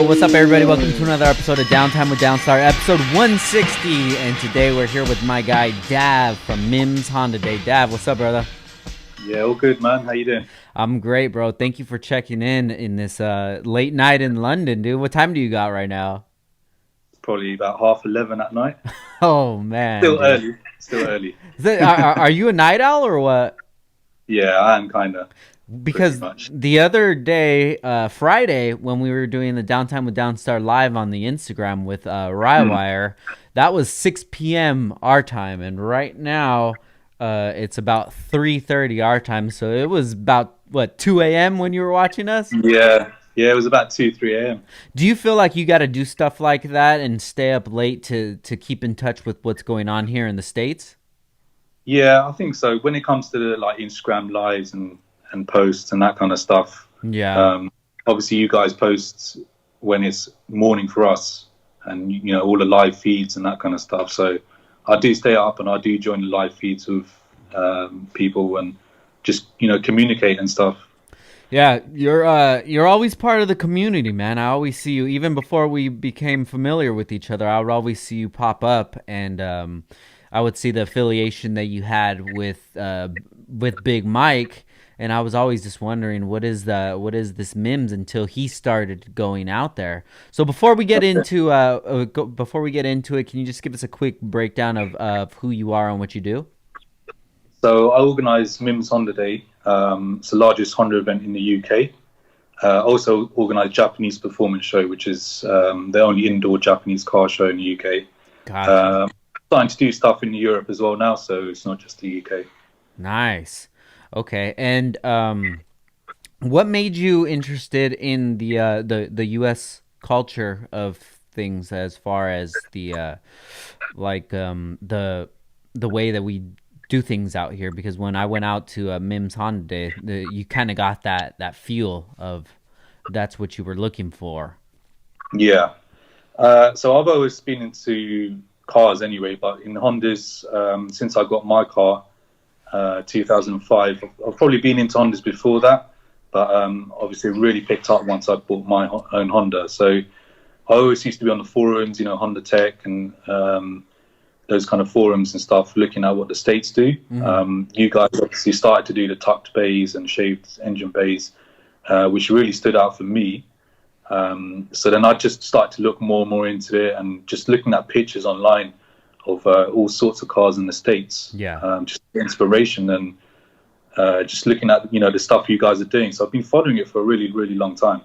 what's up, everybody? Welcome to another episode of Downtime with Downstar, episode 160. And today we're here with my guy, Dav from Mimms Honda Day. Dav, what's up, brother? Yeah, all good, man. How you doing? I'm great, bro. Thank you for checking in this late night in London, dude. What time do you got right now? It's probably about 11:30 at night. Oh, man. Still dude. early. Still early. Are you a night owl or what? Yeah, I am kind of. Because the other day, Friday, when we were doing the Downtime with Downstar live on the Instagram with Rywire, that was 6 p.m. our time. And right now, it's about 3:30 our time. So it was about, what, 2 a.m. when you were watching us? Yeah, it was about 3 a.m. Do you feel like you got to do stuff like that and stay up late to keep in touch with what's going on here in the States? Yeah, I think so. When it comes to the, like, Instagram lives and posts and that kind of stuff. Yeah. Obviously, you guys post when it's morning for us, and all the live feeds and that kind of stuff. So I do stay up and I do join the live feeds with people and just communicate and stuff. Yeah, you're always part of the community, man. I always see you, even before we became familiar with each other. I would always see you pop up, and I would see the affiliation that you had with Big Mike. And I was always just wondering, what is this Mimms until he started going out there. So before we get into it, can you just give us a quick breakdown of who you are and what you do? So I organise Mimms Honda Day. It's the largest Honda event in the UK. Also organise Japanese Performance Show, which is the only indoor Japanese car show in the UK. Gotcha. Starting to do stuff in Europe as well now, so it's not just the UK. Nice. Okay, and what made you interested in the U.S. culture of things, as far as the way that we do things out here? Because when I went out to Mimms Honda Day, you kind of got that feel of that's what you were looking for. Yeah. So I've always been into cars anyway, but in Hondas, since I got my car, 2005. I've probably been into Hondas before that, but obviously really picked up once I bought my own Honda. So I always used to be on the forums, Honda Tech and those kind of forums and stuff, looking at what the States do. Mm-hmm. You guys obviously started to do the tucked bays and shaved engine bays, which really stood out for me. So then I just started to look more and more into it, and just looking at pictures online of all sorts of cars in the States. Yeah. Just inspiration and just looking at the stuff you guys are doing. So I've been following it for a really, really long time.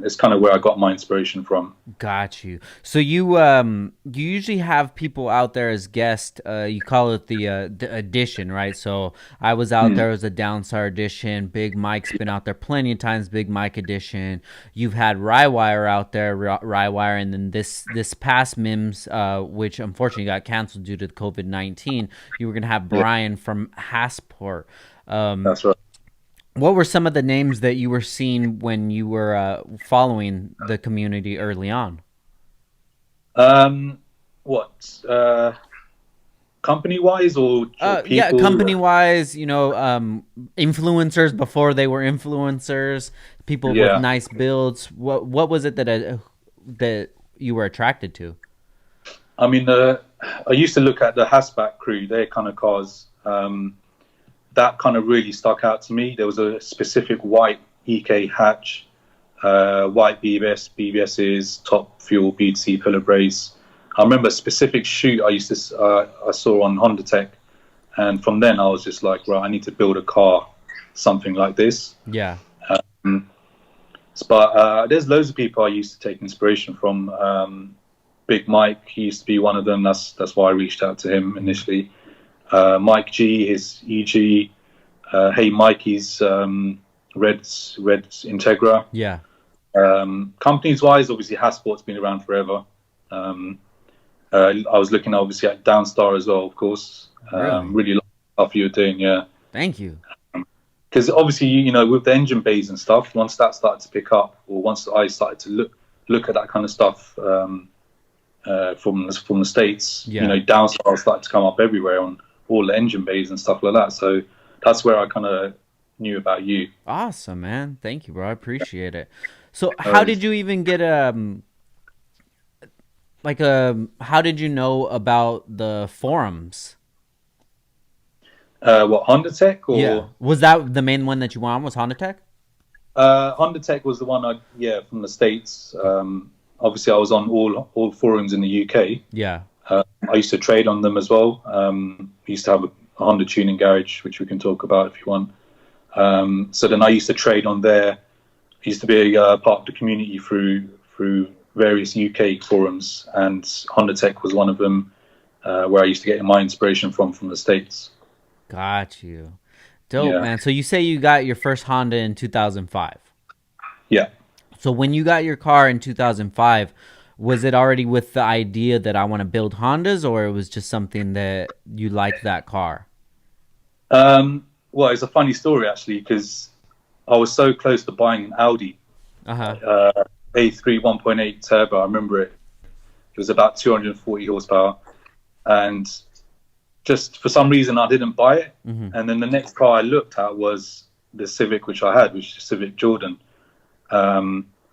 It's kind of where I got my inspiration from. Got you. So you usually have people out there as guests. You call it the edition, right? So I was out there as a Downstar edition. Big Mike's been out there plenty of times. Big Mike edition. You've had Rywire out there, Rywire, and then this past Mimms, which unfortunately got canceled due to COVID-19. You were gonna have Brian from Hasport. That's right. What were some of the names that you were seeing when you were following the community early on? Company-wise or people? Yeah, company-wise, influencers before they were influencers, people with nice builds. What was it that you were attracted to? I mean, I used to look at the Hasback crew, their kind of cars. That kind of really stuck out to me. There was a specific white EK hatch, white BBSs, top fuel B2C pillar brace. I remember a specific shoot I saw on Honda Tech, and from then I was just like, right, I need to build a car, something like this. Yeah. But there's loads of people I used to take inspiration from. Big Mike, he used to be one of them. That's why I reached out to him initially. Mike G, his EG, Hey Mikey's Reds Integra. Yeah. Companies wise, obviously Hasport's been around forever. I was looking obviously at Downstar as well, of course. Really like the stuff you were doing, yeah. Thank you. Because obviously, with the engine bays and stuff, once that started to pick up, or once I started to look at that kind of stuff from the States, Downstar started to come up everywhere on all the engine bays and stuff like that. So that's where I kind of knew about you. Awesome, man. Thank you, bro. I appreciate it. So No how worries. did you even get how did you know about the forums? What, Honda Tech Yeah. or Was that the main one that you went on was Honda Tech? Honda Tech was the one yeah, from the States. Obviously, I was on all forums in the UK. Yeah. I used to trade on them as well. I used to have a Honda tuning garage, which we can talk about if you want. So then I used to trade on there. I used to be a part of the community through various UK forums, and Honda Tech was one of them, where I used to get my inspiration from the States. Got you. Dope, Yeah, man. So you say you got your first Honda in 2005. yeah. So when you got your car in 2005, was it already with the idea that I want to build Hondas, or it was just something that you liked that car? Well, it's a funny story actually because I was so close to buying an Audi Uh-huh. A3 1.8 turbo. I remember it. It was about 240 horsepower, and just for some reason I didn't buy it. Mm-hmm. And then the next car I looked at was the Civic, which I had, which is Civic Jordan.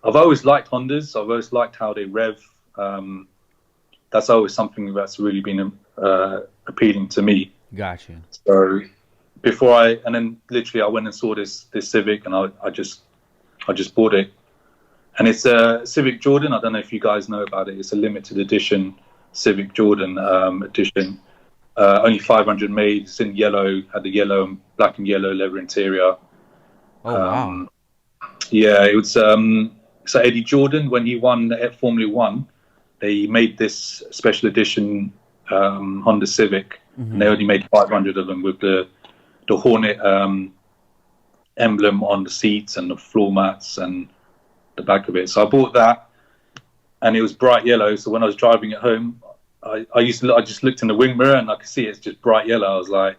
I've always liked Hondas. I've always liked how they rev. Um, that's always something that's really been appealing to me. Got you. So and then literally I went and saw this Civic, and I just bought it. And it's a Civic Jordan. I don't know if you guys know about it. It's a limited edition Civic Jordan edition. Only 500 made. It's in yellow. Had the yellow and black and yellow leather interior. Oh, wow. Um, yeah, it was. So Eddie Jordan, when he won at Formula One, they made this special edition Honda Civic, and Mm-hmm. they only made 500 of them with the Hornet emblem on the seats and the floor mats and the back of it. So I bought that, and it was bright yellow. So when I was driving it home, I just looked in the wing mirror and I could see it's just bright yellow. I was like,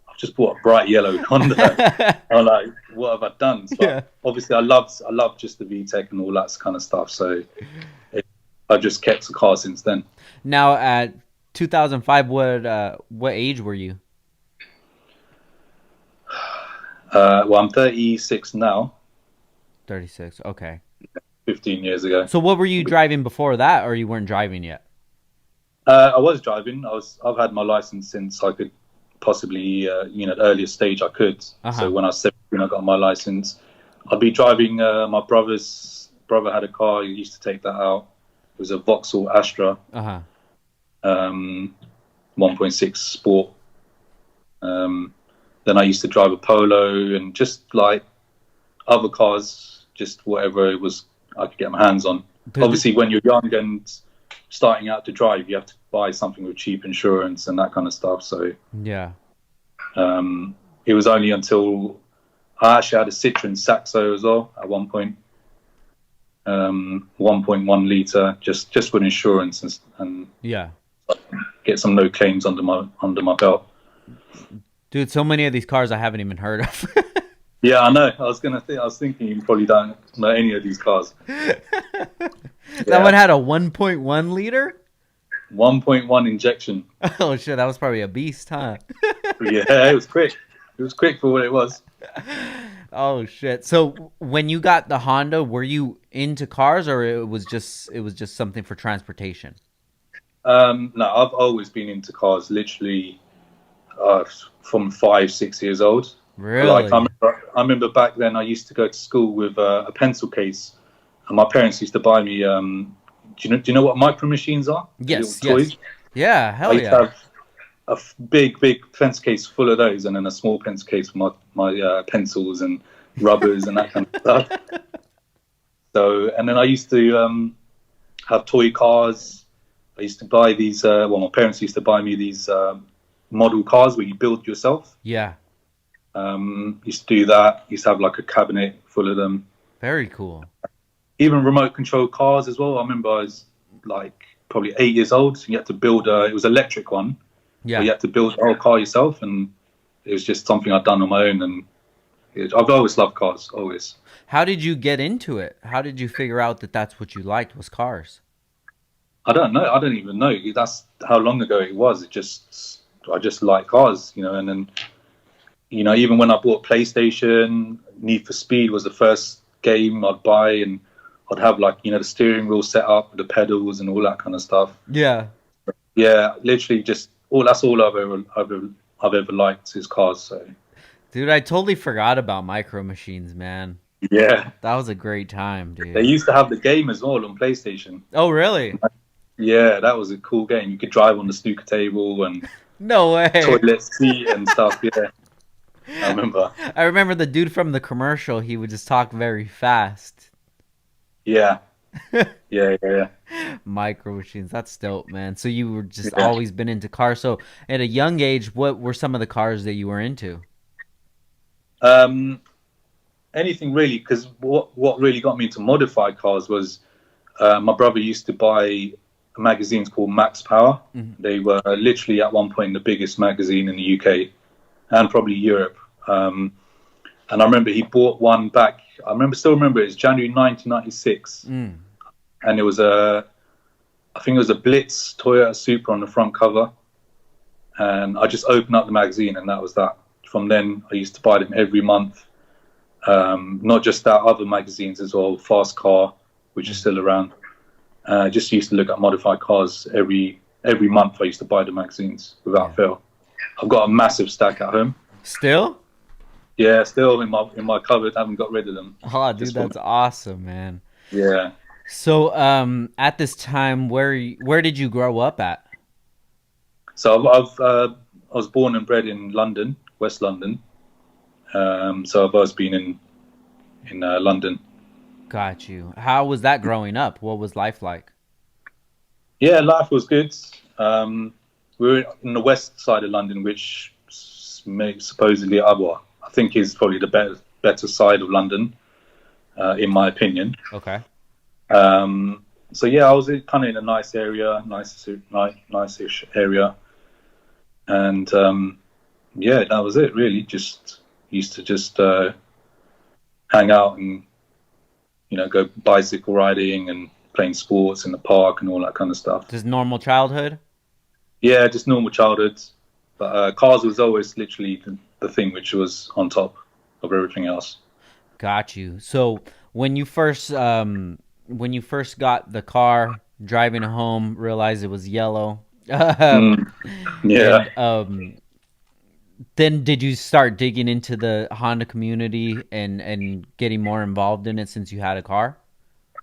I've just bought a bright yellow Honda. I was like, what have I done? Yeah. But obviously, I love just the VTEC and all that kind of stuff. So I just kept the car since then. Now at 2005, what age were you? Well, I'm 36 now. 36. Okay. 15 years ago. So what were you driving before that, or you weren't driving yet? I was driving. I've had my license since I could possibly, the earliest stage I could. Uh-huh. So when I was 17, I got my license. I'd be driving. My brother's brother had a car. He used to take that out. It was a Vauxhall Astra, Uh-huh. 1.6 Sport. Then I used to drive a Polo and just like other cars, just whatever it was I could get my hands on. Dude, Obviously, when you're young and starting out to drive, you have to buy something with cheap insurance and that kind of stuff. So yeah. it was only until I actually had a Citroen Saxo as well at one point, 1.1 liter, just with insurance and Yeah. get some no claims under my belt. Dude, so many of these cars I haven't even heard of. Yeah, I know. I was thinking you probably don't know any of these cars. That one had a 1.1 liter? 1.1 injection. Oh shit, that was probably a beast, huh? Yeah, it was quick. It was quick for what it was. Oh shit. So when you got the Honda, were you into cars, or it was just something for transportation? No, I've always been into cars. Literally, from 5, 6 years old. Like Really? I remember back then, I used to go to school with a pencil case, and my parents used to buy me. Do you know what micro machines are? The Yes, little yes. toys. Yeah, I hell used to yeah. have a big pencil case full of those, and then a small pencil case for my pencils and rubbers and that kind of stuff. So, and then I used to have toy cars. I used to buy these. My parents used to buy me these model cars where you build yourself. Yeah. Used to do that. Used to have like a cabinet full of them. Very cool. Even remote control cars as well. I remember I was like probably 8 years old. So you had to build it was an electric one. Yeah. But you had to build the whole car yourself, and it was just something I'd done on my own. And I've always loved cars, always. How did you get into it? How did you figure out that that's what you liked was cars? I don't know. I don't even know. That's how long ago it was. I just like cars, and then even when I bought PlayStation, Need for Speed was the first game I'd buy, and I'd have like the steering wheel set up, the pedals, and all that kind of stuff. Yeah. Yeah, literally just all. That's all I've ever liked is cars. So Dude, I totally forgot about Micro Machines, man. yeah, That was a great time, they dude. used to have the game as well on PlayStation. Oh, really? Yeah, that was a cool game. You could drive on the snooker table and No way. toilet seat and stuff. Yeah, I remember. I remember the dude from the commercial, he would just talk very fast. Yeah, yeah. Micro Machines, that's dope, man. So you were just Yeah. always been into cars. So at a young age, what were some of the cars that you were into? Um, anything really, because what really got me into modified cars was my brother used to buy magazines called Max Power. Mhm. They were literally at one point the biggest magazine in the UK and probably Europe. And I remember he bought one back. Still remember it was January 1996, Mm. and I think it was a Blitz Toyota Supra on the front cover. And I just opened up the magazine, and that was that. From then, I used to buy them every month. Not just that, other magazines as well, Fast Car, which is still around. Just used to look at modified cars every month. I used to buy the magazines Yeah. without fail. I've got a massive stack at home. Still? Yeah, still in my cupboard. I haven't got rid of them. Oh, dude, Just for, that's awesome, man. yeah. So, at this time, where did you grow up at? So I was born and bred in London, West London. So I've always been in London. Got you. How was that growing up? What was life like? Yeah, life was good. We were in the west side of London, which supposedly, I think is probably the better side of London, in my opinion. Okay. So yeah, I was kind of in a nice area, nice-ish area, and yeah, that was it really. Just used to just hang out and go bicycle riding and playing sports in the park and all that kind of stuff. Just normal childhood? Yeah, just normal childhood. But cars was always literally the thing which was on top of everything else. Got you. So when you first got the car, driving home, realized it was yellow. Mm, yeah, And then did you start digging into the Honda community and getting more involved in it since you had a car?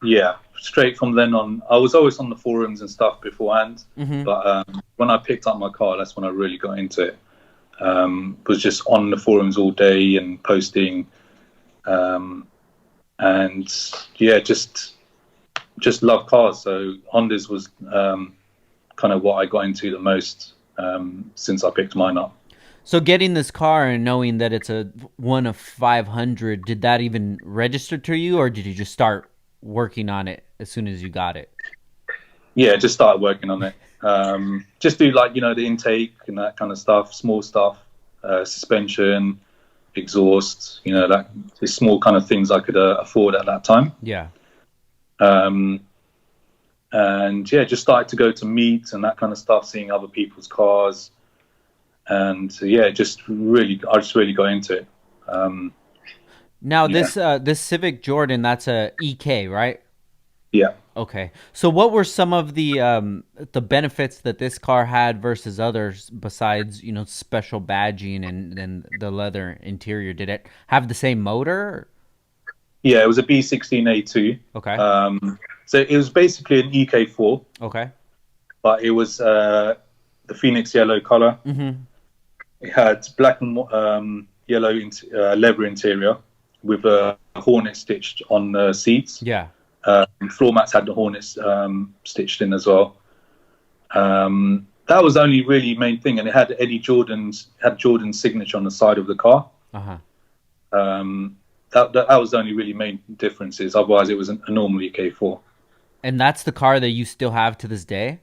yeah. Straight from then on, I was always on the forums and stuff beforehand. Mm-hmm. But when I picked up my car, that's when I really got into it. Was just on the forums all day and posting, and yeah, just love cars. So Hondas was kind of what I got into the most since I picked mine up. So getting this car and knowing that it's a one of 500, did that even register to you, or did you just start working on it as soon as you got it? Yeah, just started working on it. Just do like the intake and that kind of stuff, small stuff, suspension, exhaust, that the small kind of things I could afford at that time. Yeah. Um, and yeah, just started to go to meets and that kind of stuff, seeing other people's cars, and yeah, I just really got into it. Now Yeah, this Civic Jordan, that's a EK, right? yeah. Okay. So what were some of the benefits that this car had versus others besides, special badging and the leather interior? Did it have the same motor? Yeah, it was a B16A2. Okay. So it was basically an EK4, Okay. but it was the Phoenix yellow color. Mm-hmm. It had black and yellow leather interior with a hornet stitched on the seats. Yeah. Floor mats had the hornets stitched in as well. That was the only really main thing, and it had Jordan's signature on the side of the car. Uh-huh. That was the only really main differences. Otherwise, it was a normal EK4. And that's the car that you still have to this day?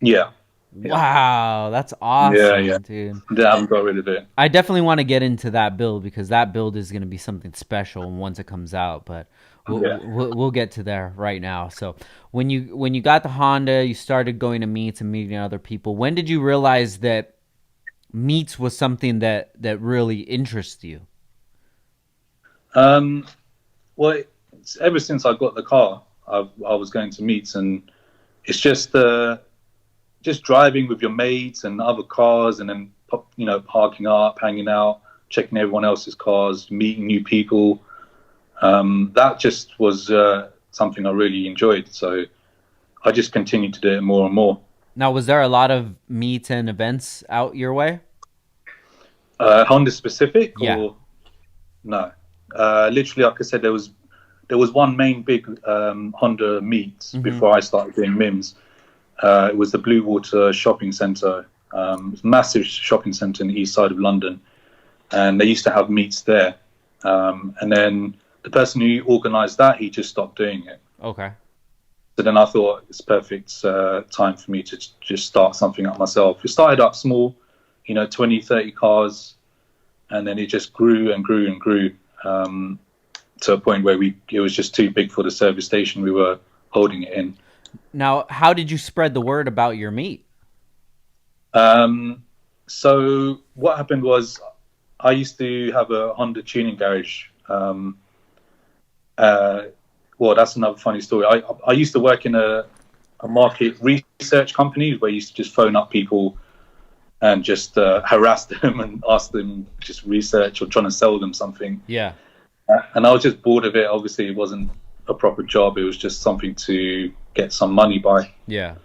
Yeah, yeah, Wow, that's yeah, yeah. awesome, dude. They haven't got rid of it. I definitely want to get into that build because that build is going to be something special once it comes out, but Yeah. we'll get to there right now. So, when you got the Honda, you started going to meets and meeting other people. When did you realize that meets was something that really interests you? Well, ever since I got the car, I was going to meets, and it's just driving with your mates and other cars, and then parking up, hanging out, checking everyone else's cars, meeting new people. That just was something I really enjoyed. So I just continued to do it more and more. Now, was there a lot of meets and events out your way? Honda specific Yeah. or no? Literally, like I said, there was one main big Honda meet Mm-hmm. before I started doing Mimms. It was the Blue Water Shopping Centre. It's a massive shopping centre in the east side of London, and they used to have meets there. And then the person who organised that, he just stopped doing it. Okay. So then I thought it's perfect time for me to just start something up myself. It started up small, 20, 30 cars, and then it just grew and grew and grew to a point where it was just too big for the service station we were holding it in. Now, how did you spread the word about your meet? Um, so what happened was I used to have a Honda tuning garage. Uh, well, that's another funny story. I used to work in a market research company where I used to just phone up people and just harass them and ask them just research or trying to sell them something. Yeah. And I was just bored of it. Obviously, it wasn't a proper job. It was just something to get some money by. Yeah.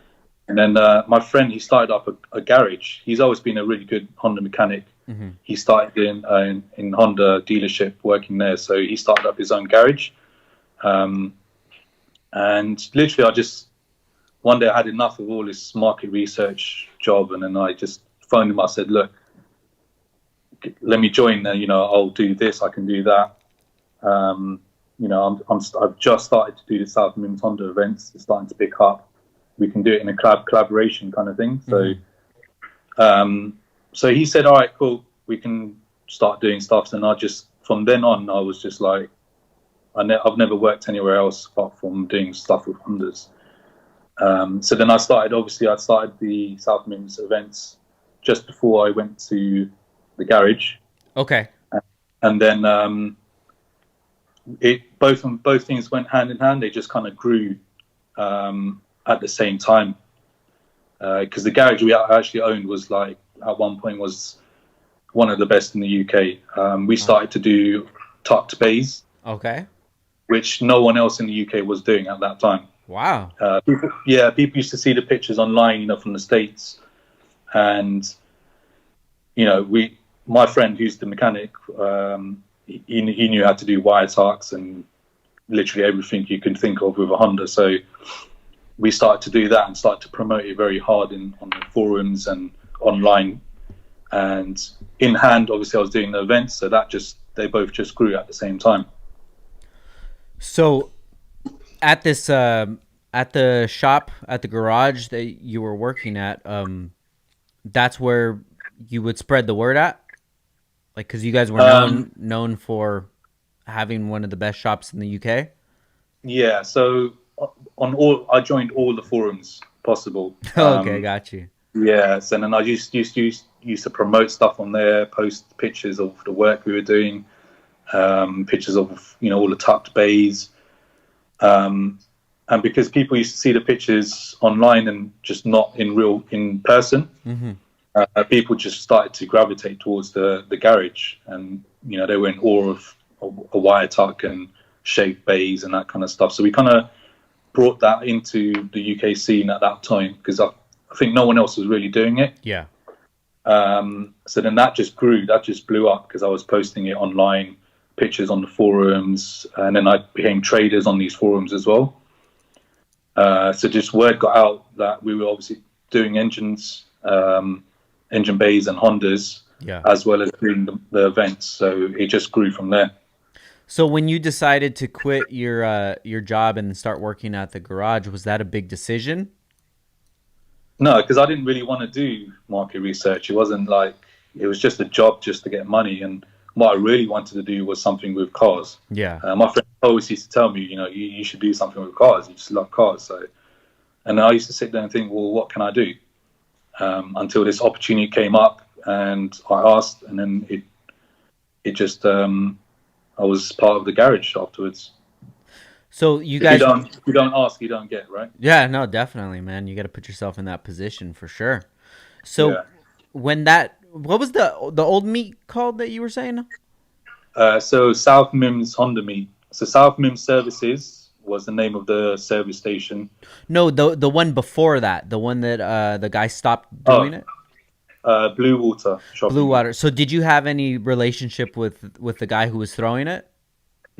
And then my friend, he started up a garage. He's always been a really good Honda mechanic. Mm-hmm. He started in Honda dealership working there. So he started up his own garage. And literally, one day I had enough of all this market research job. And then I just phoned him. I said, look, let me join. I'll do this. I can do that. I've just started to do the South Mimms Honda events. It's starting to pick up. We can do it in a collaboration kind of thing. Mm-hmm. So he said, all right, cool. We can start doing stuff. And from then on, I was just like, I've never worked anywhere else apart from doing stuff with Hondas. So then I started the South Mimms events just before I went to the garage. Okay. And then both things went hand in hand. They just kind of grew at the same time, because the garage we actually owned was like at one point was one of the best in the UK. We started to do tucked bays, Okay. which no one else in the UK was doing at that time. Wow. People used to see the pictures online, from the States, and my friend who's the mechanic, he knew how to do wire tucks and literally everything you can think of with a Honda. So we started to do that and started to promote it very hard on the forums and online. And in hand, obviously, I was doing the events, so they both just grew at the same time. So at this at the shop at the garage that you were working at, that's where you would spread the word at, like because you guys were known for having one of the best shops in the UK. Yeah, so I joined all the forums possible. Okay, got you. Yes, and then I used to promote stuff on there, post pictures of the work we were doing, pictures of all the tucked bays, and because people used to see the pictures online and just not in person, Mm-hmm. people just started to gravitate towards the garage, and they were in awe of a wire tuck and shaped bays and that kind of stuff. So we kind of brought that into the UK scene at that time because I think no one else was really doing it. Yeah. So then that just grew, that just blew up because I was posting it online, pictures on the forums, and then I became traders on these forums as well. So just word got out that we were obviously doing engines, engine bays and Hondas, Yeah. as well as doing the events. So it just grew from there. So when you decided to quit your job and start working at the garage, was that a big decision? No, because I didn't really want to do market research. It wasn't like, it was just a job just to get money. And what I really wanted to do was something with cars. Yeah. My friend always used to tell me, you should do something with cars. You just love cars. So, and I used to sit there and think, well, what can I do? Until this opportunity came up and I asked, and then it just, I was part of the garage afterwards. So you If you guys, don't ask, you don't get, right? yeah, no, definitely, man. You got to put yourself in that position for sure. So Yeah. when that, what was the old meet called that you were saying? So South Mimms Honda meet. So South Mimms Services was the name of the service station. No, the one before that, the one that the guy stopped doing Oh, it. Blue Water Blue Shopping Mall. Water. So did you have any relationship with the guy who was throwing it?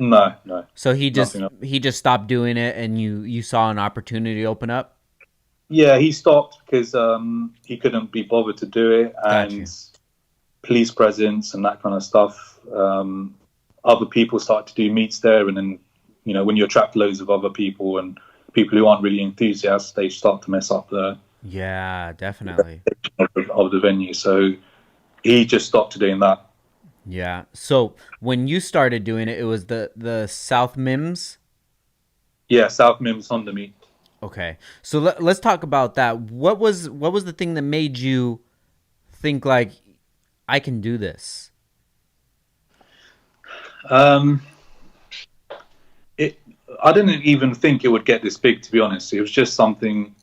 No, no, So he just nothing else. he just stopped doing it, and you saw an opportunity open up. Yeah, he stopped because he couldn't be bothered to do it, Got and you. police presence and that kind of stuff. Other people start to do meets there, and then when you attract loads of other people and people who aren't really enthusiasts, they start to mess up Yeah, definitely. of the venue. So he just stopped doing that. Yeah. So when you started doing it, it was the South Mims. Yeah, South Mimms Honda meet. Okay. So let's talk about that. What was the thing that made you think like I can do this? Um, it, I didn't even think it would get this big, to be honest. It was just something,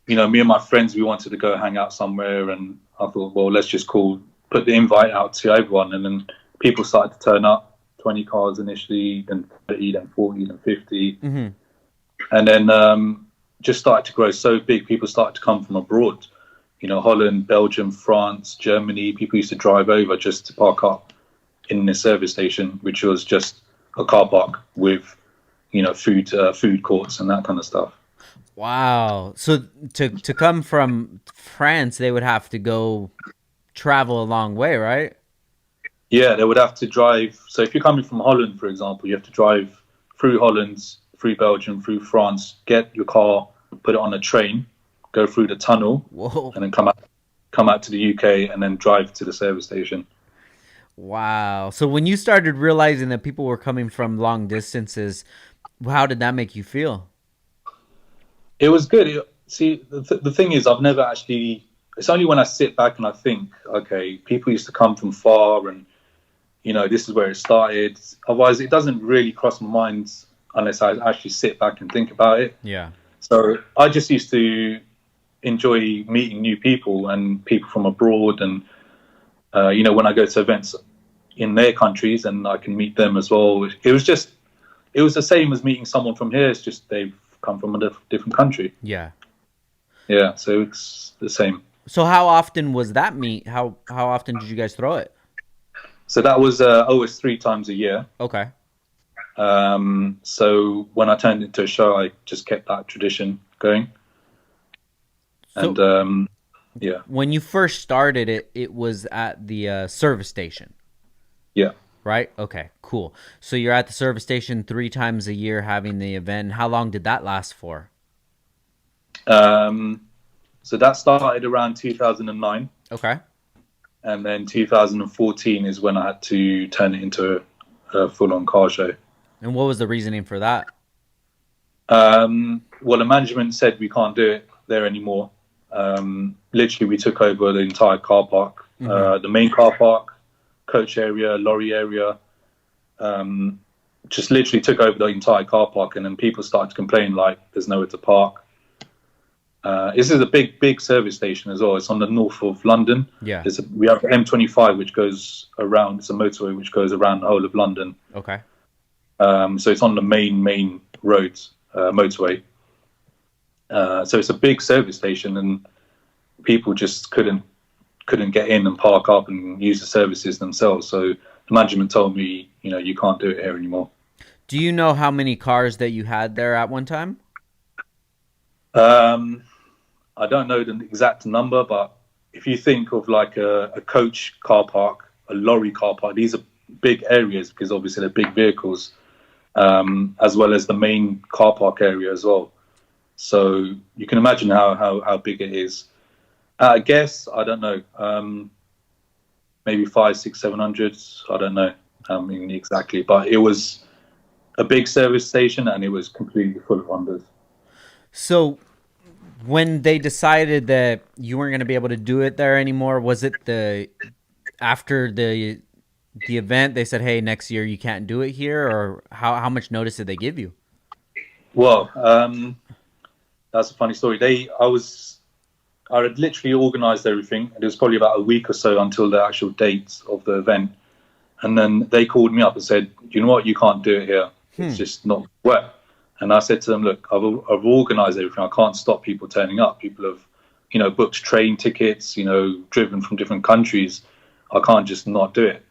me and my friends, we wanted to go hang out somewhere, and I thought, well, let's just put the invite out to everyone, and then people started to turn up. 20 cars initially, then 30, then 40, then 50, Mm-hmm. and then just started to grow so big. People started to come from abroad, Holland, Belgium, France, Germany. People used to drive over just to park up in the service station, which was just a car park with food courts and that kind of stuff. Wow. So to come from France, they would have to go travel a long way, right? Yeah, they would have to drive. So if you're coming from Holland, for example, you have to drive through Holland, through Belgium, through France, get your car, put it on a train, go through the tunnel, Whoa. and then come out to the UK, and then drive to the service station. Wow. So when you started realizing that people were coming from long distances, how did that make you feel? It was good. See, the thing is, I've never actually. It's only when I sit back and I think, okay, people used to come from far, and this is where it started. Otherwise, it doesn't really cross my mind unless I actually sit back and think about it. Yeah. So I just used to enjoy meeting new people and people from abroad, and when I go to events in their countries, and I can meet them as well. It was the same as meeting someone from here. It's just they've come from a different country. Yeah. Yeah, so it's the same. So how often was that meet? How often did you guys throw it? So that was always 3 times a year. Okay. So when I turned it into a show, I just kept that tradition going. And So yeah, when you first started it, it was at the service station, yeah. right? Okay, cool. So you're at the service station 3 times a year having the event. How long did that last for? Um, so that started around 2009, Okay. and then 2014 is when I had to turn it into a full-on car show. And what was the reasoning for that? Well, the management said we can't do it there anymore. Literally, we took over the entire car park, Mm-hmm. the main car park, coach area, lorry area. Just literally took over the entire car park, and then people started to complain like there's nowhere to park. This is a big service station as well. It's on the north of London. Yeah. We have M25, which goes around. It's a motorway which goes around the whole of London. Okay. So it's on the main roads, motorway. So it's a big service station, and people just couldn't get in and park up and use the services themselves. So the management told me, you can't do it here anymore. Do you know how many cars that you had there at one time? Um, I don't know the exact number, but if you think of like a coach car park, a lorry car park, these are big areas because obviously they're big vehicles, as well as the main car park area as well. So you can imagine how big it is. I guess I don't know, maybe 5, 6, 700. I don't know, exactly, but it was a big service station, and it was completely full of Hondas. So when they decided that you weren't going to be able to do it there anymore, was it the after the event they said, "Hey, next year you can't do it here," or how much notice did they give you? Well, that's a funny story. I had literally organised everything, and it was probably about a week or so until the actual date of the event. And then they called me up and said, "You know what? You can't do it here. It's Hmm. just not work." And I said to them, "Look, I've organised everything. I can't stop people turning up. People have, booked train tickets. Driven from different countries. I can't just not do it."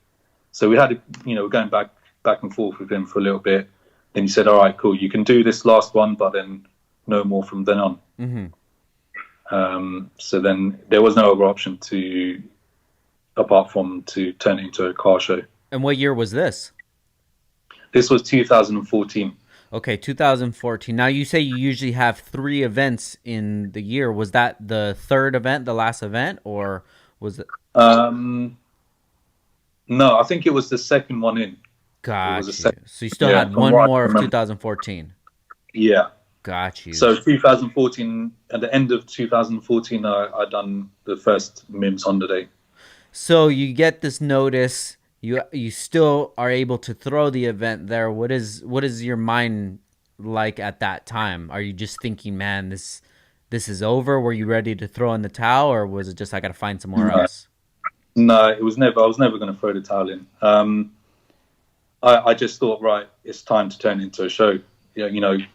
So we had, going back and forth with him for a little bit. Then he said, "All right, cool. You can do this last one, but then no more from then on." Hmm. So then there was no other option apart from to turn it into a car show. And what year was this? This was 2014. Okay, 2014. Now you say you usually have three events in the year. Was that the third event, the last event, or was it? Um, no, I think it was the second one in. It was the Got you. second. So you still Yeah, had from one what I more of remember. 2014. Yeah. Got you. So 2014, at the end of 2014, I done the first Mimms Honda day. So you get this notice. You still are able to throw the event there. What is your mind like at that time? Are you just thinking, man, this is over? Were you ready to throw in the towel, or was it just I got to find somewhere No, else? no, it was never. I was never going to throw the towel in. I just thought, right, it's time to turn it into a show. Yeah,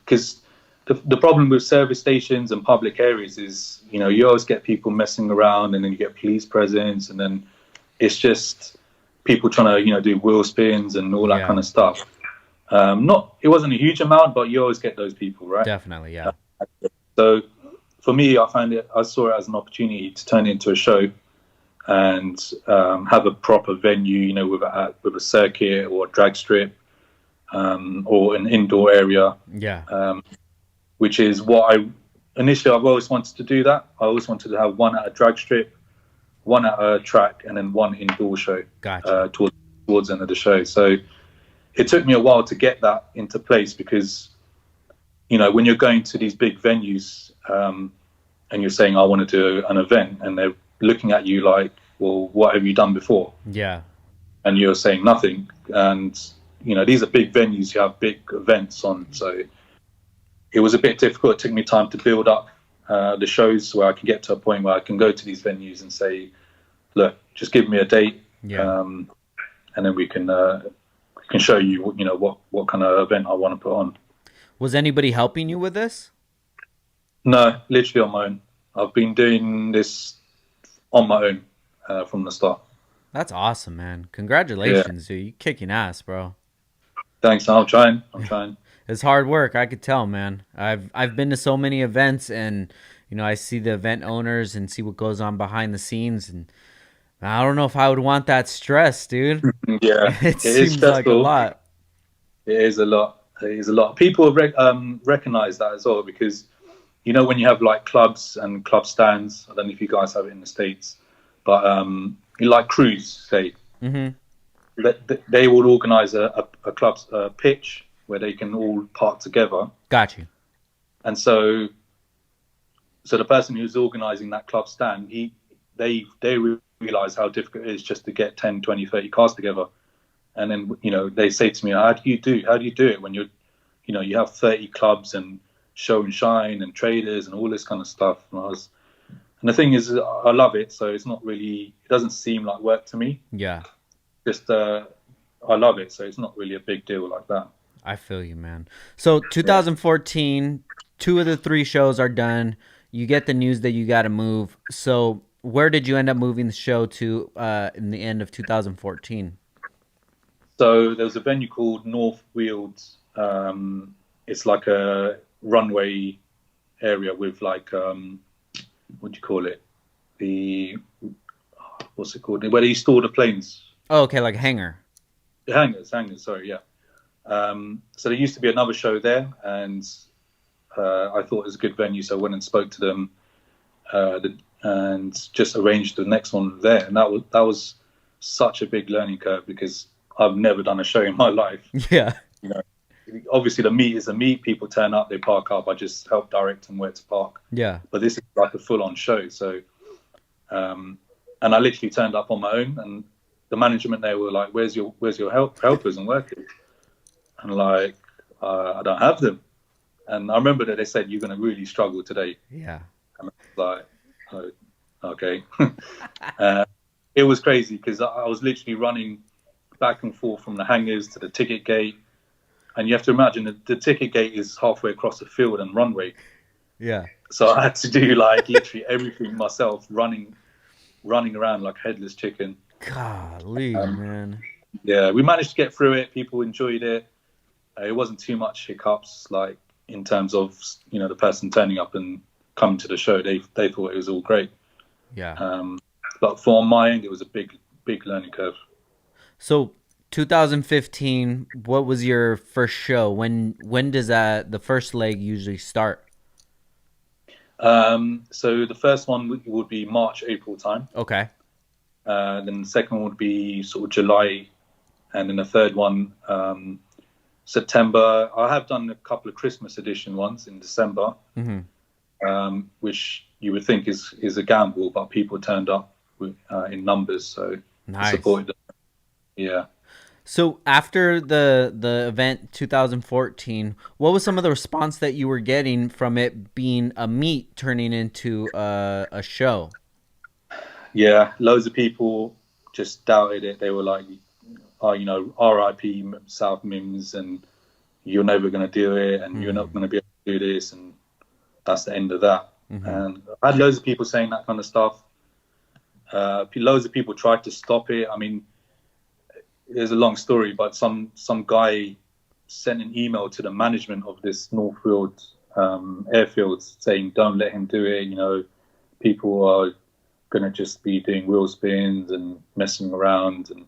because the problem with service stations and public areas is, you always get people messing around, and then you get police presence, and then it's just people trying to, do wheel spins and all that Yeah, kind of stuff. It wasn't a huge amount, but you always get those people, right? definitely. Yeah. So for me, I saw it as an opportunity to turn it into a show and have a proper venue, with a circuit or a drag strip, or an indoor area, Yeah. which is what I've always wanted to do that. I always wanted to have one at a drag strip, one at a track, and then one indoor show Got you. towards the end of the show. So it took me a while to get that into place because, when you're going to these big venues, and you're saying, I want to do an event, and they're looking at you like, well, what have you done before? Yeah. And you're saying nothing. And, these are big venues, you have big events on. So it was a bit difficult. It took me time to build up the shows where I can get to a point where I can go to these venues and say, look, just give me a date, Yeah. and then we can show you, what kind of event I want to put on. Was anybody helping you with this? No, literally on my own. I've been doing this on my own from the start. That's awesome, man. Yeah, Congratulations, dude. You kicking ass, bro. thanks. I'm trying. I'm trying. It's hard work, I could tell, man. I've been to so many events, and I see the event owners and see what goes on behind the scenes, and I don't know if I would want that stress, dude. Yeah, It it is seems like a stressful. lot. It is a lot. It is a lot. People recognize that as well because when you have like clubs and club stands. I don't know if you guys have it in the States, but you like crews, say Mhm. they will organize a club pitch where they can all park together, Got you. and so the person who's organizing that club stand, they realize how difficult it is just to get 10, 20, 30 cars together. And then, they say to me, how do you do it when you have 30 clubs and show and shine and traders and all this kind of stuff. And the thing is, I love it. So it doesn't seem like work to me. Yeah. Just, I love it. So it's not really a big deal like that. I feel you, man. So Yeah. 2014, two of the three shows are done. You get the news that you got to move. So where did you end up moving the show to in the end of 2014? So there was a venue called North Weald. It's like a runway area with like, what do you call it? The What's it called? Where they store the planes. Oh, okay, like hangar. The hangars. Sorry, yeah. So there used to be another show there, and I thought it was a good venue, so I went and spoke to them, and just arranged the next one there. And that was such a big learning curve because I've never done a show in my life. Yeah. You know, obviously the meet is a meet. People turn up, they park up. I just help direct them where to park. Yeah. But this is like a full-on show. So, and I literally turned up on my own, and the management there were like, "Where's your helpers and workers?" And like, I don't have them. And I remember that they said you're going to really struggle today, Yeah. and I was like, oh, okay. uh, it was crazy because I was literally running back and forth from the hangars to the ticket gate, and you have to imagine that the ticket gate is halfway across the field and runway. Yeah. So I had to do like literally everything myself, running around like headless chicken. Golly, Um, man. yeah, we managed to get through it. People enjoyed it. It wasn't too much hiccups, like in terms of the person turning up and coming to the show. They thought it was all great. Yeah. Um, but for my end, it was a big learning curve. So 2015, what was your first show? When does that the first leg usually start? So the first one would be March, April time. Okay. Then the second one would be sort of July, and then the third one September. I have done a couple of Christmas edition ones in December, Mhm. which you would think is a gamble, but people turned up in numbers, so it Nice. supported them. Yeah. So after the event 2014, what was some of the response that you were getting from it being a meet turning into a show? Yeah, loads of people just doubted it. They were like, "Oh, R.I.P. South Mimms, and you're never going to do it, and you're not Hmm. going to be able to do this, and that's the end of that." Hmm. And I had loads of people saying that kind of stuff. Loads of people tried to stop it. I mean, there's a long story, but some guy sent an email to the management of this Northfield airfield saying, "Don't let him do it. People are going to just be doing wheel spins and messing around." And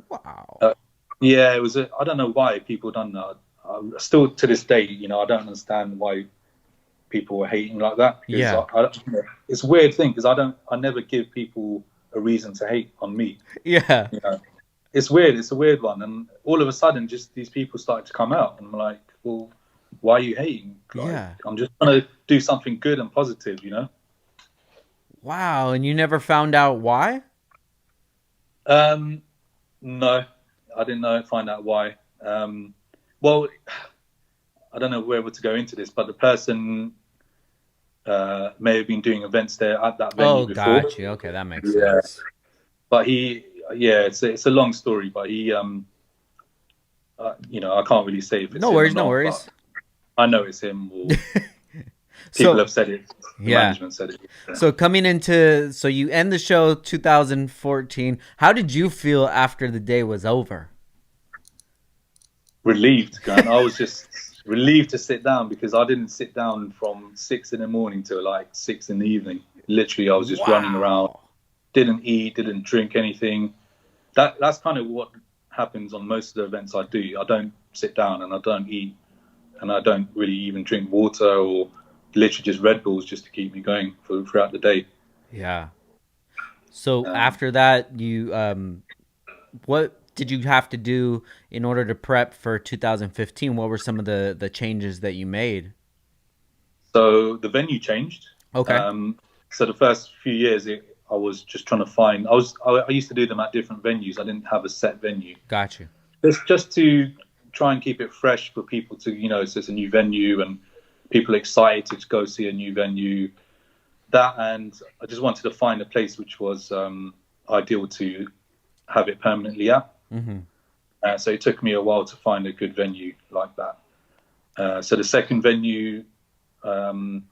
Wow. uh, yeah, I don't know why people done that. Still to this day, I don't understand why people were hating like that, because Yeah. it's a weird thing because I never give people a reason to hate on me. Yeah. You know, it's weird. It's a weird one, and all of a sudden, just these people started to come out, and I'm like, well, why are you hating? Like, Yeah. I'm just trying to do something good and positive. Wow. And you never found out why? Um, no, I didn't know. Find out why. Well, I don't know whether to go into this, but the person may have been doing events there at that venue Oh, before. got you. Okay, that makes Yeah, sense. but yeah, it's a long story, but I can't really say if it's No him or worries, no not, but worries. I know it's him, or people So, have said it. The yeah. management said it. Yeah. So you end the show 2014. How did you feel after the day was over? Relieved, Grant. I was just relieved to sit down because I didn't sit down from 6 in the morning till like 6 in the evening. Literally, I was just running around, Wow. didn't eat, didn't drink anything. That's kind of what happens on most of the events I do. I don't sit down and I don't eat and I don't really even drink water or literally just Red Bulls just to keep me going throughout the day. Yeah. So Um, after that, you what did you have to do in order to prep for 2015? What were some of the changes that you made? so the venue changed. Okay. So the first few years, I was just trying to find. I used to do them at different venues. I didn't have a set venue. Got you. Just to try and keep it fresh for people to, so it's a new venue and people excited to go see a new venue. That, and I just wanted to find a place which was ideal to have it permanently at. Mhm. So it took me a while to find a good venue like that. So the second venue um,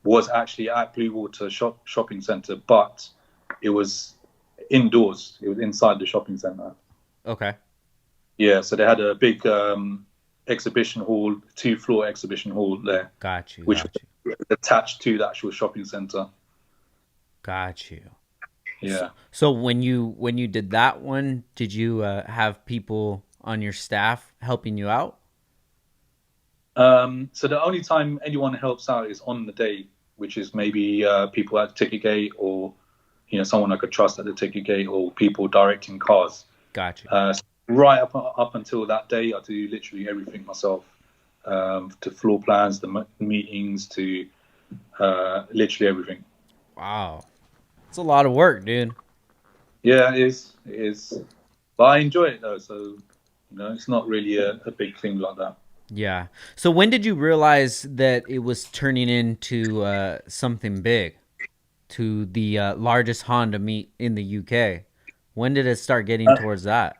was actually at Blue Water Shopping Centre, but it was indoors. It was inside the shopping centre. Okay. Yeah, so they had a big exhibition hall, two-floor exhibition hall there, Got you. which Got you. was attached to the actual shopping centre. Got you. So, Yeah. so when you did that one, did you have people on your staff helping you out? So the only time anyone helps out is on the day, which is maybe people at the ticket gate, or someone I could trust at the ticket gate, or people directing cars. Got you. Right up until that day, I do literally everything myself, to floor plans, the meetings, to literally everything. Wow. It's a lot of work, dude. Yeah, it is. It is. But I enjoy it though, so it's not really a big thing like that. Yeah. So when did you realize that it was turning into something big, to the largest Honda meet in the UK? When did it start getting Uh, towards that?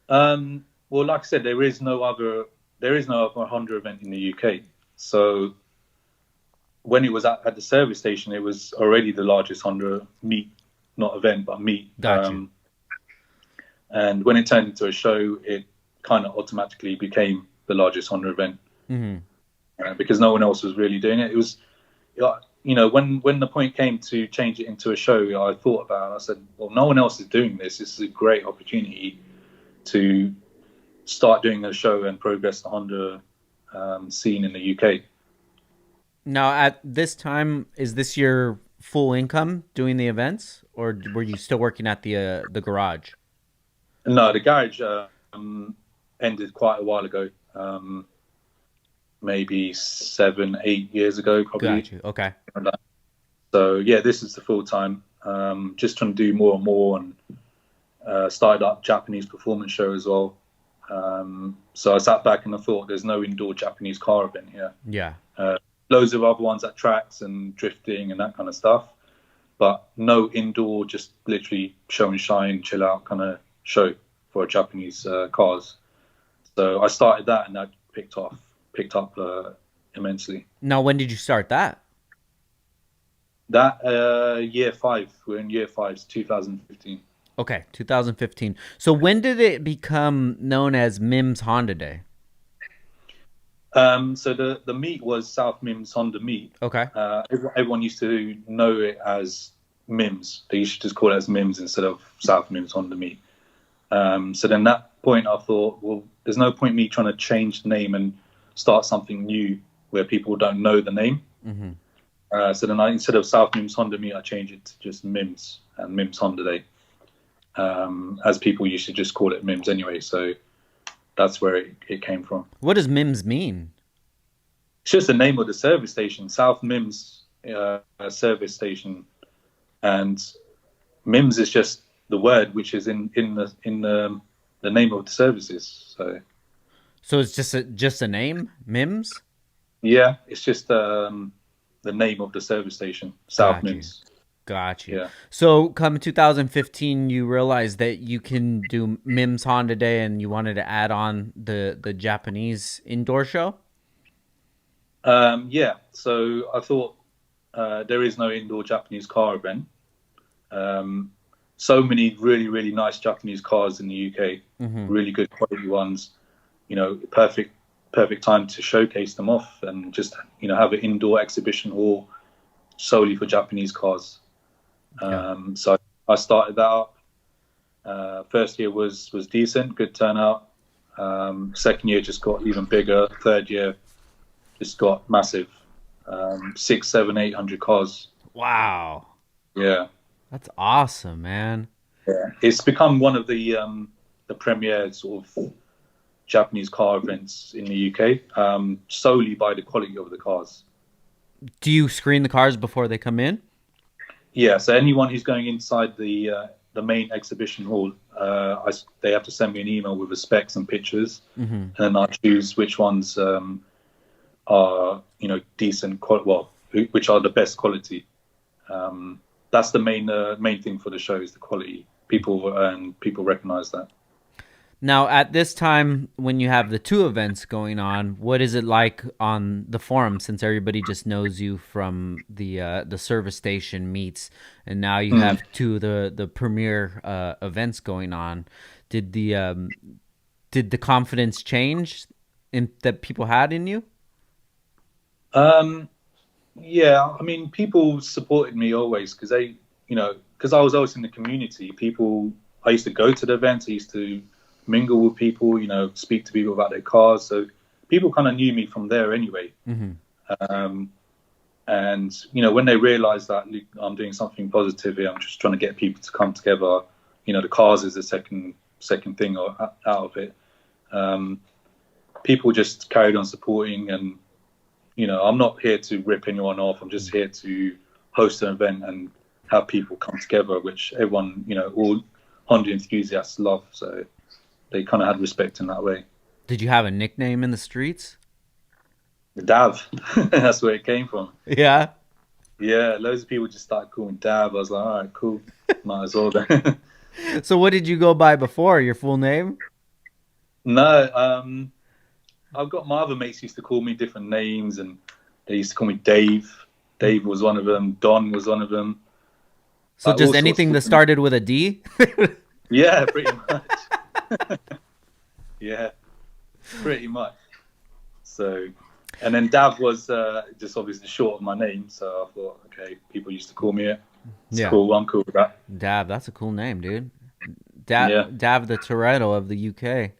well, like I said, there is no other Honda event in the UK. So when it was at the service station, it was already the largest Honda meet, not event, but meet. Got you. And when it turned into a show, it kind of automatically became the largest Honda event Hmm. because no one else was really doing it. It was, when the point came to change it into a show, I thought about it. I said, well, no one else is doing this. This is a great opportunity to start doing a show and progress the Honda scene in the UK. Now, at this time, is this your full income doing the events, or were you still working at the garage? No, the garage ended quite a while ago, maybe 7, 8 years ago, Got probably. you. Okay. So yeah, this is the full time. Just trying to do more and more, and started up Japanese performance show as well. So I sat back and I thought, there's no indoor Japanese car event here. Yeah. Uh, Loads of other ones at tracks and drifting and that kind of stuff, but no indoor, just literally show and shine, chill out kind of show for Japanese cars. So I started that, and that picked up immensely. Now, when did you start that? That year five, we're in year five, it's 2015. Okay, 2015. So when did it become known as Mimms Honda Day? So the meet was South Mimms Honda meet. Okay. Everyone used to know it as Mimms. They used to just call it as Mimms instead of South Mimms Honda meet. So then that point, I thought, well, there's no point me trying to change the name and start something new where people don't know the name. Hmm. So then instead of South Mimms Honda meet, I changed it to just Mimms and Mimms Honda Day, as people used to just call it Mimms anyway. So that's where it came from. What does Mimms mean? It's just the name of the service station, South Mimms service station, and Mimms is just the word which is in the name of the services. So So it's just a name, Mimms. yeah, it's just the name of the service station, South Got you. Mimms. Got you. Yeah. So come 2015, you realized that you can do Mimms Honda Day, and you wanted to add on the Japanese indoor show. Yeah. So I thought there is no indoor Japanese car event. Um, so many really, really nice Japanese cars in the UK, Hmm. really good quality ones. Perfect time to showcase them off and just have an indoor exhibition hall solely for Japanese cars. Yeah. So I started that up. First year was decent, good turnout. Second year just got even bigger. Third year just got massive. Six, seven, 800 cars. Wow. Yeah, That's awesome, man. yeah. It's become one of the premier sort of Japanese car events in the UK, solely by the quality of the cars. Do you screen the cars before they come in? Yeah, so anyone who's going inside the main exhibition hall, they have to send me an email with the specs and pictures, Hmm. and then I choose which ones are decent, which are the best quality. That's the main thing for the show is the quality. People recognize that. Now, at this time, when you have the two events going on, what is it like on the forum? Since everybody just knows you from the service station meets, and now you Mm. have two of the premier events going on. Did the confidence change in that people had in you? Um, yeah, I mean, people supported me always because because I was always in the community. I used to go to the events. I used to mingle with people, speak to people about their cars. So people kind of knew me from there anyway. Hmm. Um, and when they realised that I'm doing something positive here, I'm just trying to get people to come together. The cars is the second thing out of it. Um, People just carried on supporting, and I'm not here to rip anyone off. I'm just here to host an event and have people come together, which everyone, all Honda enthusiasts love. So they kind of had respect in that way. Did you have a nickname in the streets? Dav. That's where it came from. Yeah. Yeah, loads of people just started calling me Dav. I was like, all right, cool. Might as well then. So what did you go by before? Your full name? No, I've got my other mates used to call me different names, and they used to call me Dave. Dave was one of them. Don was one of them. So Like just all sorts anything of that different. started with a D? Yeah, pretty much. Yeah, pretty much. So, and then Dav was just obviously short of my name. So I thought, okay, people used to call me it. It's Yeah. cool. I'm cool with that. Dav, that's a cool name, dude. Yeah. Dav the Toretto of the UK.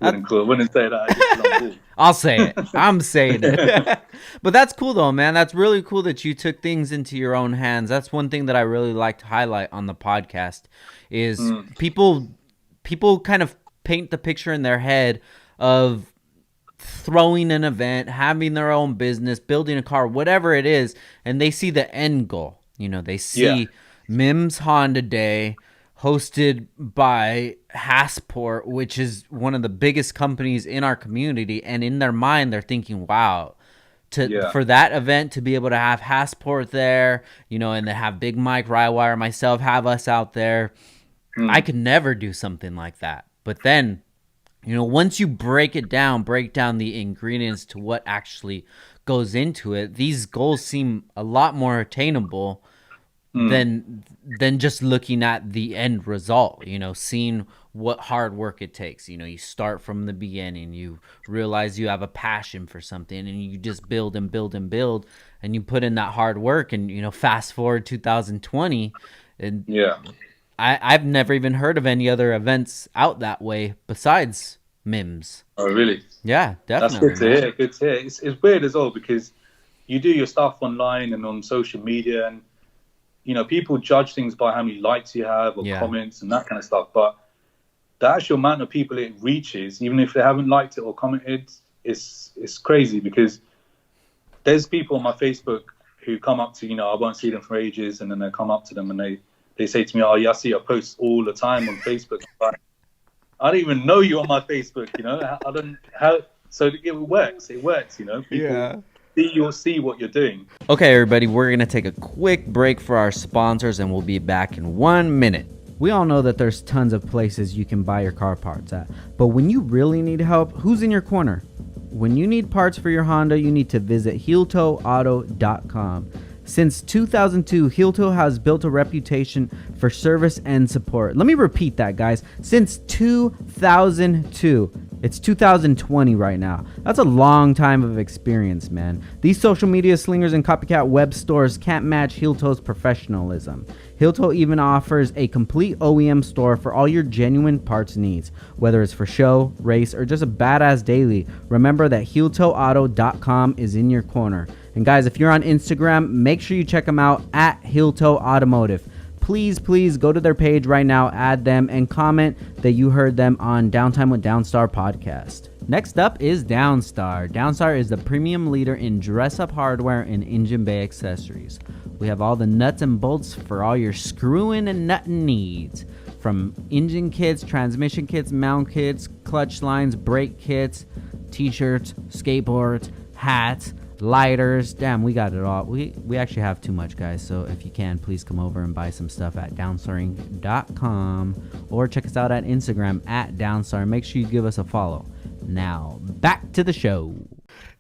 That, Wouldn't say that just 'cause I'm bald. I'll say it. I'm saying it. But that's cool though, man. That's really cool that you took things into your own hands. That's one thing that I really like to highlight on the podcast is Mm, people kind of paint the picture in their head of throwing an event, having their own business, building a car, whatever it is, and they see the end goal. You know, they yeah. see Mimms Honda Day hosted by Hassport, which is one of the biggest companies in our community, and in their mind they're thinking, wow, to Yeah. for that event to be able to have Hassport there, you know, and to have Big Mike, Rywire, myself, have us out there. I Mm, could never do something like that. But then, you know, once you break down the ingredients to what actually goes into it, these goals seem a lot more attainable mm, than just looking at the end result, you know, seeing what hard work it takes. You know, you start from the beginning, you realize you have a passion for something, and you just build and build and build, and you put in that hard work. And, you know, fast forward 2020, and yeah. I've never even heard of any other events out that way besides Mims. Oh, really? Yeah, That's definitely, good to man. hear. Good to hear. It's weird as well because you do your stuff online and on social media, and people judge things by how many likes you have or Yeah. comments and that kind of stuff. But the actual amount of people it reaches, even if they haven't liked it or commented, is crazy because there's people on my Facebook who come up to, I won't see them for ages, and then I come up to them and they say to me, "Oh, yeah, I see your posts all the time on Facebook." But I don't even know you on my Facebook, I don't how so it works. It works, People Yeah. see what you're doing. Okay, everybody, we're going to take a quick break for our sponsors, and we'll be back in 1 minute. We all know that there's tons of places you can buy your car parts at, but when you really need help, who's in your corner? When you need parts for your Honda, you need to visit HeelToeAuto.com. Since 2002, Heel has built a reputation for service and support. Let me repeat that, guys. Since 2002. It's 2020 right now. That's a long time of experience, man. These social media slingers and copycat web stores can't match Heel professionalism. Heel even offers a complete OEM store for all your genuine parts needs. Whether it's for show, race, or just a badass daily, remember that HeelToeAuto.com is in your corner. And guys, if you're on Instagram, make sure you check them out at HeelToe Automotive. Please go to their page right now, add them, and comment that you heard them on Downtime with Downstar podcast. Next up is Downstar. Downstar is the premium leader in dress-up hardware and engine bay accessories. We have all the nuts and bolts for all your screwing and nutting needs. From engine kits, transmission kits, mount kits, clutch lines, brake kits, t-shirts, skateboards, hats, lighters. Damn, we got it all. We actually have too much, guys. So if you can, please come over and buy some stuff at downstaring.com or check us out at Instagram at downstar. Make sure you give us a follow. Now back to the show.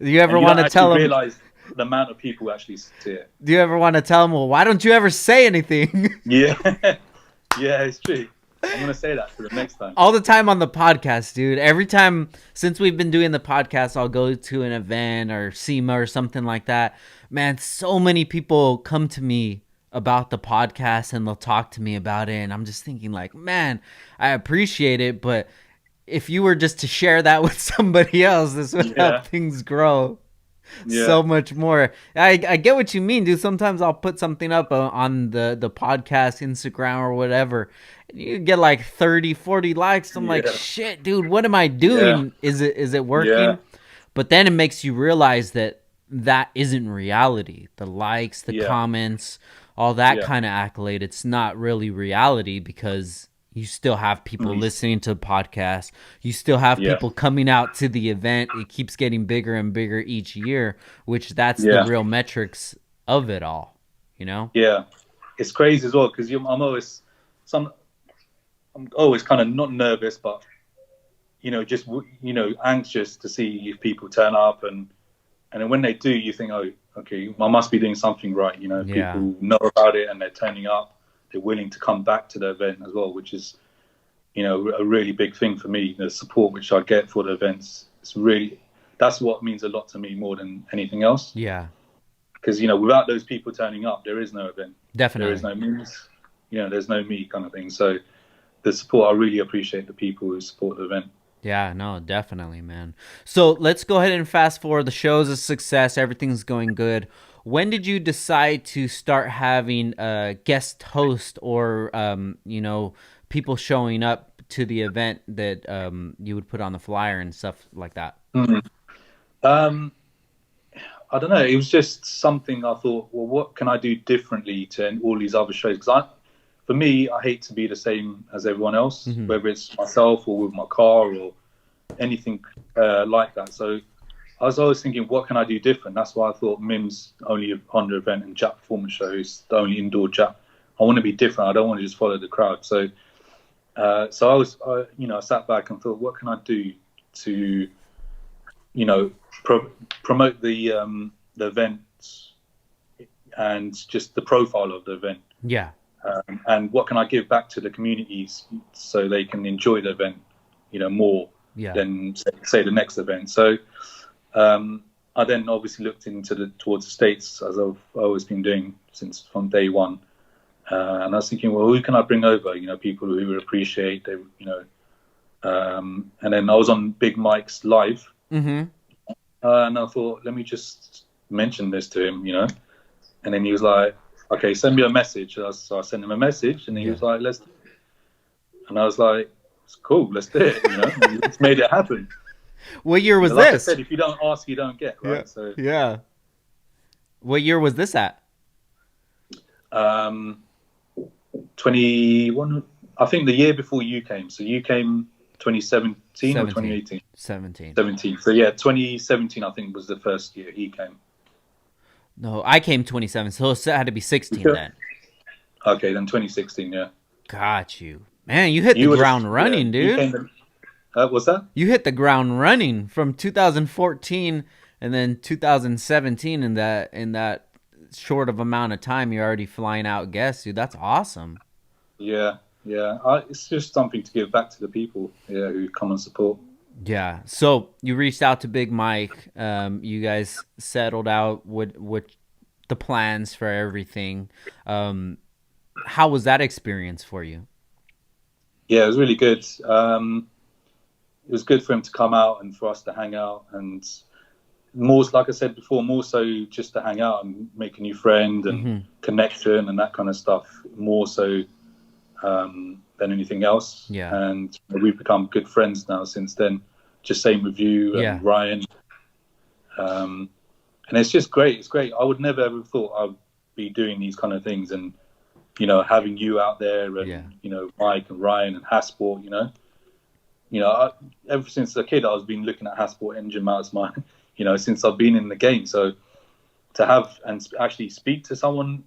Do you ever And you want don't to tell actually them? realize the amount of people actually see it. Do you ever want to tell them? Well, why don't you ever say anything? Yeah, yeah, it's true. I'm gonna say that for the next time. All the time on the podcast, dude. Every time since we've been doing the podcast, I'll go to an event or SEMA or something like that. Man, so many people come to me about the podcast and they'll talk to me about it. And I'm just thinking like, man, I appreciate it. But if you were just to share that with somebody else, this would Yeah, help things grow yeah, so much more. I get what you mean, dude. Sometimes I'll put something up on the podcast, Instagram or whatever, and you get like 30, 40 likes. I'm like, yeah, shit, dude, what am I yeah, doing? Is it yeah, working? But then it makes you realize that that isn't reality. The likes, the yeah, comments, all that yeah, kind of accolade, it's not really reality because You still have people Mm. listening to the podcast. You still have Yeah, people coming out to the event. It keeps getting bigger and bigger each year, which that's the yeah, real metrics of it all, you know? yeah. It's crazy as well because some I'm always kind of not nervous, but just anxious to see if people turn up, and then when they do, you think, oh, okay, I must be doing something right. Yeah. People know about it and they're turning up. They're willing to come back to the event as well, which is a really big thing for me. The support which I get for the events, that's what means a lot to me more than anything else. Yeah. Because without those people turning up, there is no event, there is Definitely. no means, there's no me kind of thing. So the support, I really appreciate the people who support the event. Yeah, no, definitely, man. So let's go ahead and fast forward. The show's a success. Everything's going good. When did you decide to start having a guest host or, people showing up to the event that you would put on the flyer and stuff like that? Mm. Um, I don't know. It was just something I thought, well, what can I do differently to all these other shows? For me, I hate to be the same as everyone else, Hmm. whether it's myself or with my car or anything like that. So I was always thinking, what can I do different? That's why I thought Mimms only a Honda event and Jap performance shows, the only indoor Jap. I want to be different. I don't want to just follow the crowd. So I sat back and thought, what can I do to, you know, promote the event and just the profile of the event, Yeah. and what can I give back to the communities so they can enjoy the event, more Yeah. than say the next event. So I then obviously looked towards the States, as I've always been doing since from day one. And I was thinking, well, who can I bring over? People who would appreciate, and then I was on Big Mike's live, Hmm. and I thought, let me just mention this to him, And then he was like, okay, send me a message. So I sent him a message, and he Yeah. was like, let's do it. And I was like, it's cool, let's do it. We just made it happen. What year was Like I this? said, if you don't ask, you don't get, Yeah. right? So Yeah. What year was this at? um, 21, I think the year before you came. So you came 2017 or 17. 2018? 17. 17. So yeah, 2017, I think, was the first year he came. No, I came 27, so it had to be 16 Sure. then. Okay, then 2016, yeah. Got you. Man, you hit the You would have, ground yeah, running, you dude. came, what's that? You hit the ground running from 2014 and then 2017 in that short of amount of time you're already flying out guests, dude. That's awesome. Yeah, yeah. It's just something to give back to the people, yeah, who come and support. Yeah. So you reached out to Big Mike. You guys settled out what the plans for everything. Um, how was that experience for you? Yeah, it was really good. It was good for him to come out and for us to hang out, and more, like I said before, more so just to hang out and make a new friend and Hmm. connection and that kind of stuff, more so than anything else. Yeah. And we've become good friends now since then. Just same with you Yeah. and Ryan. And it's just great. It's great. I would never ever thought I'd be doing these kind of things, and having you out there, Yeah. and Mike and Ryan and Hasport. Ever since a kid, I was been looking at Hasport engine mounts, since I've been in the game. So to have and actually speak to someone,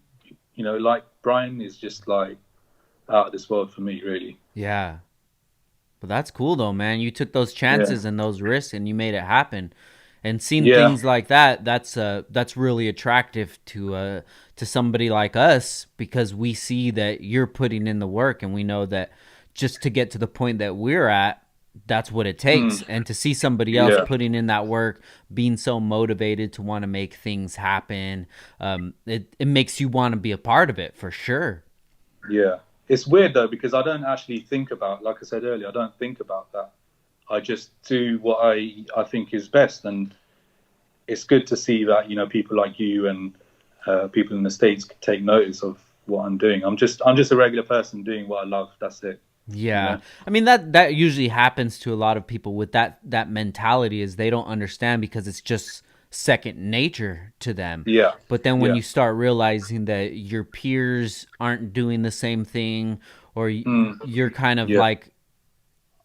like Brian, is just like out of this world for me, really. Yeah. But that's cool though, man. You took those Yeah, chances and those risks and you made it happen. And seeing yeah, things like that, that's really attractive to somebody like us because we see that you're putting in the work and we know that just to get to the point that we're at, that's what it takes. mm, And to see somebody else yeah, putting in that work, being so motivated to want to make things happen, it makes you want to be a part of it for sure. yeah. It's weird though because I don't actually think about, like I said earlier, I don't think about that. I just do what I think is best, and it's good to see that people like you and people in the States take notice of what I'm doing. I'm just a regular person doing what I love. That's it. You Yeah. know. I mean that usually happens to a lot of people with that mentality is they don't understand because it's just second nature to them. Yeah. But then when Yeah. you start realizing that your peers aren't doing the same thing or Mm, you're kind of yeah. like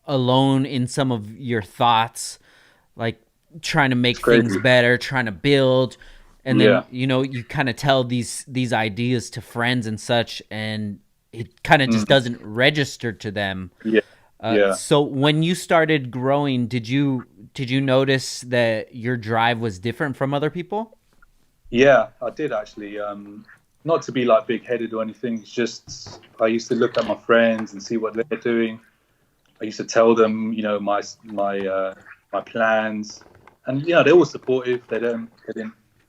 alone in some of your thoughts, like trying to It's make things crazy. better, trying to build, and then Yeah. you kind of tell these ideas to friends and such, and it kind of just Mm, doesn't register to them. yeah. Yeah. So when you started growing, did you notice that your drive was different from other people? Yeah, I did actually. Not to be like big headed or anything. It's just I used to look at my friends and see what they're doing. I used to tell them, my plans, and they're all supportive. They didn't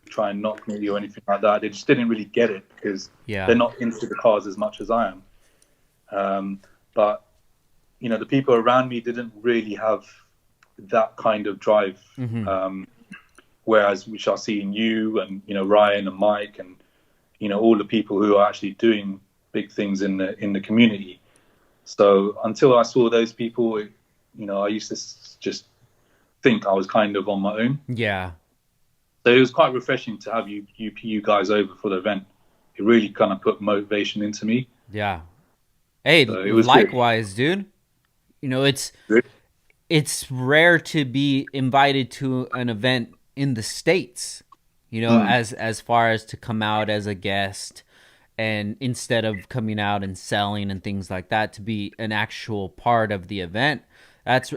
try and knock me or anything like that. They just didn't really get it because they're Yeah. not into the cars as much as I am. But the people around me didn't really have that kind of drive. Mm-hmm. Um, whereas which I see in you and Ryan and Mike and all the people who are actually doing big things in the community. So until I saw those people, I used to just think I was kind of on my own. Yeah. So it was quite refreshing to have you guys over for the event. It really kind of put motivation into me. Yeah. Hey, So it was good. likewise, dude. It's Good. it's rare to be invited to an event in the States, Mm, as far as to come out as a guest, and instead of coming out and selling and things like that, to be an actual part of the event.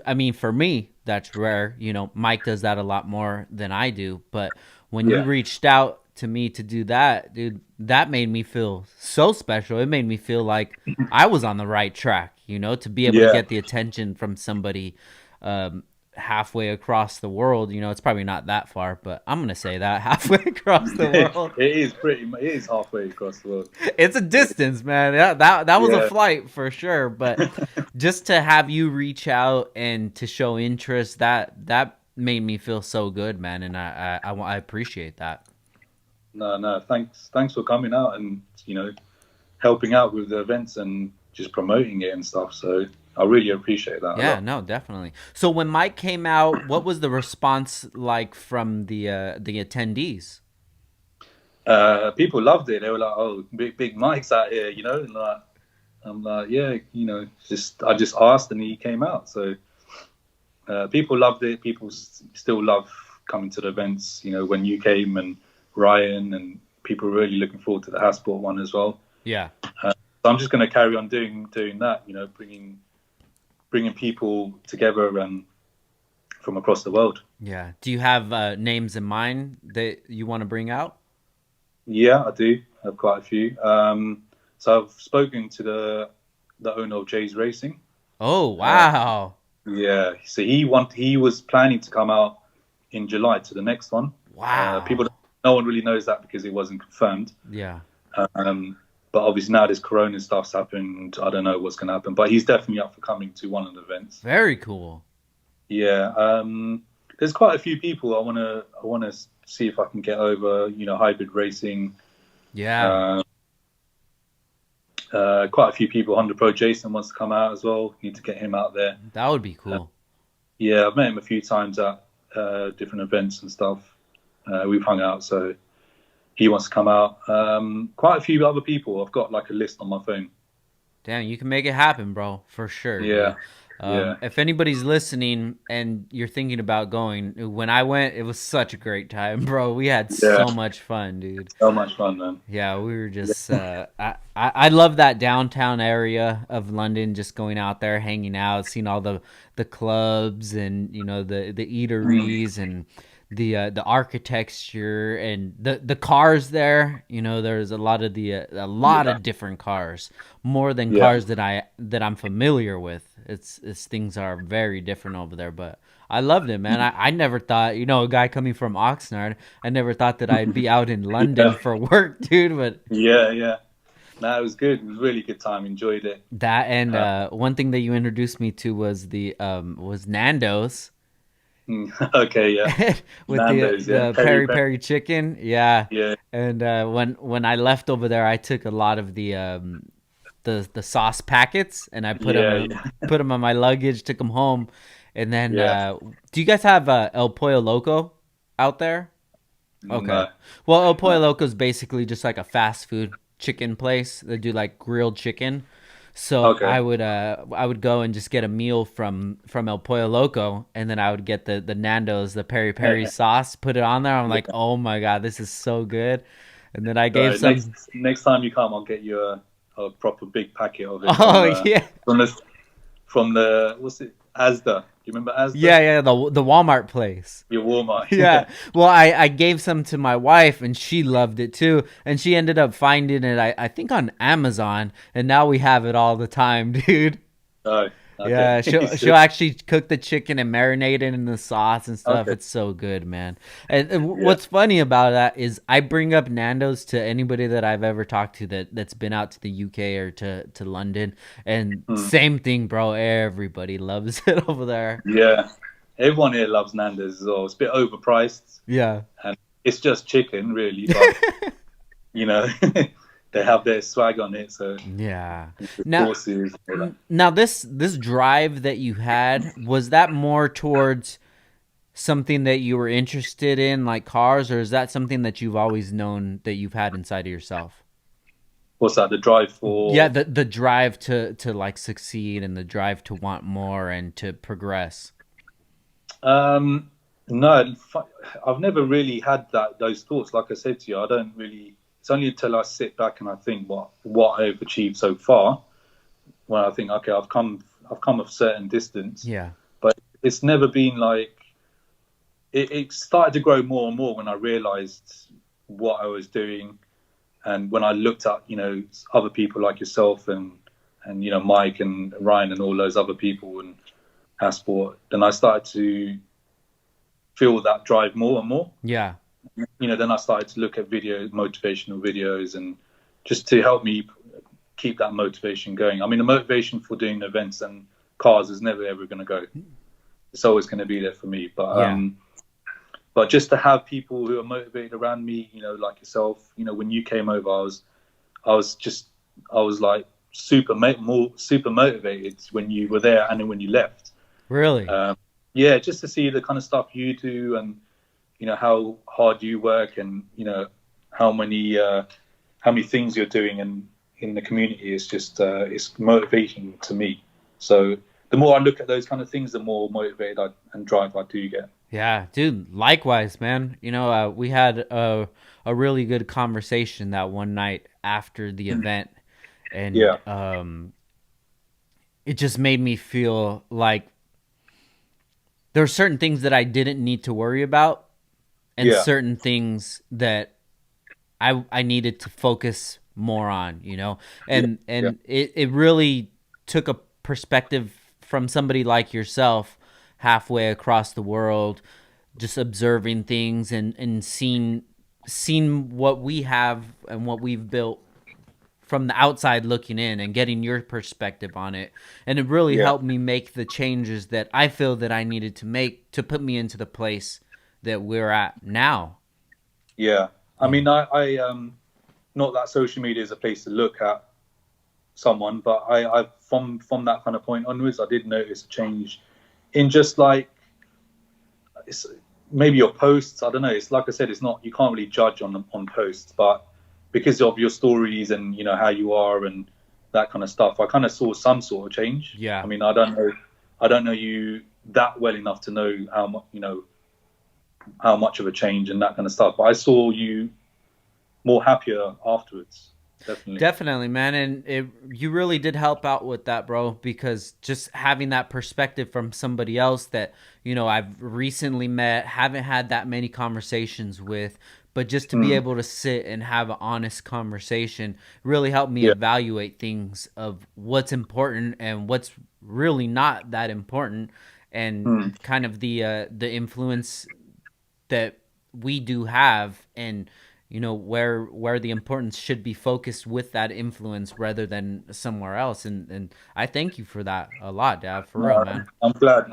I mean, for me, that's rare. Mike does that a lot more than I do. But when you yeah. reached out to me to do that, dude, that made me feel so special. It made me feel like I was on the right track, to be able to Yeah. get the attention from somebody um, halfway across the world. It's probably not that far, but I'm going to say that halfway across the it world. is halfway across the world. It's a distance, man. That was a Yeah. flight for sure. But just to have you reach out and to show interest, that made me feel so good, man. And I appreciate that. No, no. Thanks for coming out and helping out with the events and just promoting it and stuff. So I really appreciate that a Yeah, lot. no, definitely. So when Mike came out, what was the response like from the attendees? People loved it. They were like, "Oh, big Mike's out here," And I'm like, "Yeah, just I just asked and he came out." So people loved it. People still love coming to the events. When you came and Ryan and people were really looking forward to the Hasport one as well. Yeah, So I'm just going to carry on doing that. Bringing people together and from across the world. yeah. Do you have names in mind that you want to bring out? Yeah, I do. I have quite a few. So I've spoken to the owner of Jay's Racing. Oh, Uh, wow, yeah, so he was planning to come out in July to the next one. wow. No one really knows that because it wasn't confirmed. Yeah, Um, but obviously now this Corona stuff's happened. I don't know what's going to happen, but he's definitely up for coming to one of the events. very cool. Yeah, there's quite a few people I wanna see if I can get over. Hybrid racing. Yeah, Uh, quite a few people. Honda Pro Jason wants to come out as well. Need to get him out there. that would be Uh, cool. yeah, I've met him a few times at different events and stuff. We've hung out, so he wants to come out. Quite a few other people. I've got like a list on my phone. Damn, you can make it happen, bro, for sure, dude. Yeah, yeah, If anybody's listening and you're thinking about going, when I went, it was such a great time, bro. We had yeah. so much fun, dude. So much fun, man. Yeah, we were just. I love that downtown area of London. Just going out there, hanging out, seeing all the clubs and the Mm, eateries and the architecture and the cars there. There's a lot of a lot yeah, of different cars, more than yeah. cars that I'm familiar with. It's things are very different over there, but I loved it, man. I never thought, a guy coming from Oxnard, I never thought that I'd be out in London Yeah, for work, dude. But yeah, yeah. No, it was good. It was a really good time. Enjoyed it. that and Uh, one thing that you introduced me to was Nando's okay, yeah. with the Nando's, yeah. the Peri peri peri. peri chicken. Yeah, Yeah, and when I left over there, I took a lot of the sauce packets and I yeah, yeah, put them on my luggage, took them home, and then yeah. do you guys have El Pollo Loco out there? Okay. No, Well, El Pollo no. Loco is basically just like a fast food chicken place. They do like grilled chicken. So Okay. I would go and just get a meal from El Pollo Loco, and then I would get the Nando's, the peri peri sauce, put it on there. I'm like, Yeah. oh my god, this is so good. And then I gave So some. next time you come, I'll get you a proper big packet of it Oh yeah, from the from the what's it, Asda. Do you remember yeah, Asda? yeah. The Walmart place. Your Walmart. Yeah. Well, I gave some to my wife and she loved it too. And she ended up finding it, I think, on Amazon. And now we have it all the time, dude. Oh, okay. Yeah, she'll actually cook the chicken and marinate it in the sauce and stuff. Okay. It's so good, man. And Yeah. what's funny about that is I bring up Nando's to anybody that I've ever talked to that's been out to the UK or to London, and Hmm. same thing, bro. Everybody loves it over there. Yeah. Everyone here loves Nando's as well. It's a bit overpriced, Yeah. and it's just chicken, really. But you know, they have their swag on it, so Yeah. the Now, sauces. All that. now this drive that you had, was that more towards something that you were interested in, like cars, or is that something that you've always known that you've had inside of yourself? What's that? The drive Yeah, for? the drive to like succeed and the drive to want more and to progress. Um, no, I've never really had those thoughts. Like I said to you, I don't really. It's only until I sit back and I think what I've achieved so far, when I think, okay, I've come a certain distance, Yeah. but it's never been like it started to grow more and more when I realized what I was doing, and when I looked at other people like yourself and Mike and Ryan and all those other people and Hasport, then I started to feel that drive more and more. Yeah. Then I started to look at motivational videos, and just to help me keep that motivation going. I mean, the motivation for doing events and cars is never ever going to go. It's always going to be there for me. Yeah. But just to have people who are motivated around me, like yourself, when you came over, I was just, I was like super motivated when you were there and then when you left. Really? Yeah, just to see the kind of stuff you do, and how hard you work, and how many how many things you're doing in the community is just it's motivating to me. So the more I look at those kind of things, the more motivated and drive I do get. Yeah, dude. Likewise, man. We had a really good conversation that one night after the event, and Yeah, it just made me feel like there are certain things that I didn't need to worry about, and yeah, certain things that I needed to focus more on. yeah, yeah, And it really took a perspective from somebody like yourself, halfway across the world, just observing things and seeing what we have and what we've built from the outside looking in and getting your perspective on it. And it really yeah, helped me make the changes that I feel that I needed to make to put me into the place that we're at now. yeah. I Yeah. mean, not that social media is a place to look at someone, but I from that kind of point onwards, I did notice a change in just like it's maybe your posts. I don't know. It's like I said, it's not, you can't really judge on posts, but because of your stories and how you are and that kind of stuff, I kind of saw some sort of change. I Yeah. mean, I don't know you that well enough to know how much how much of a change and that kind of stuff, but I saw you more happier afterwards. Definitely. Definitely, man, and you really did help out with that, bro. Because just having that perspective from somebody else that I've recently met, haven't had that many conversations with, but just to be Mm, able to sit and have an honest conversation really helped me yeah. evaluate things of what's important and what's really not that important, and Mm, kind of the influence that we do have, and where the importance should be focused with that influence rather than somewhere else. And I thank you for that a lot, Dad, for real, no, man. I'm glad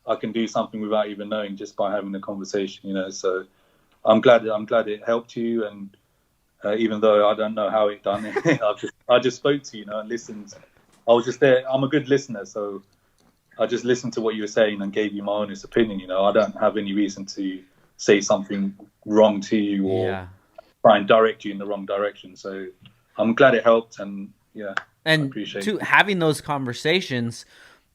I can do something without even knowing, just by having a conversation. So I'm glad it helped you, and even though I don't know how it done it, I just spoke to you, and listened. I was just there. I'm a good listener, so I just listened to what you were saying and gave you my honest opinion. I don't have any reason to say something wrong to you or Yeah. try and direct you in the wrong direction. So I'm glad it helped, and yeah. I And appreciate to it. having those conversations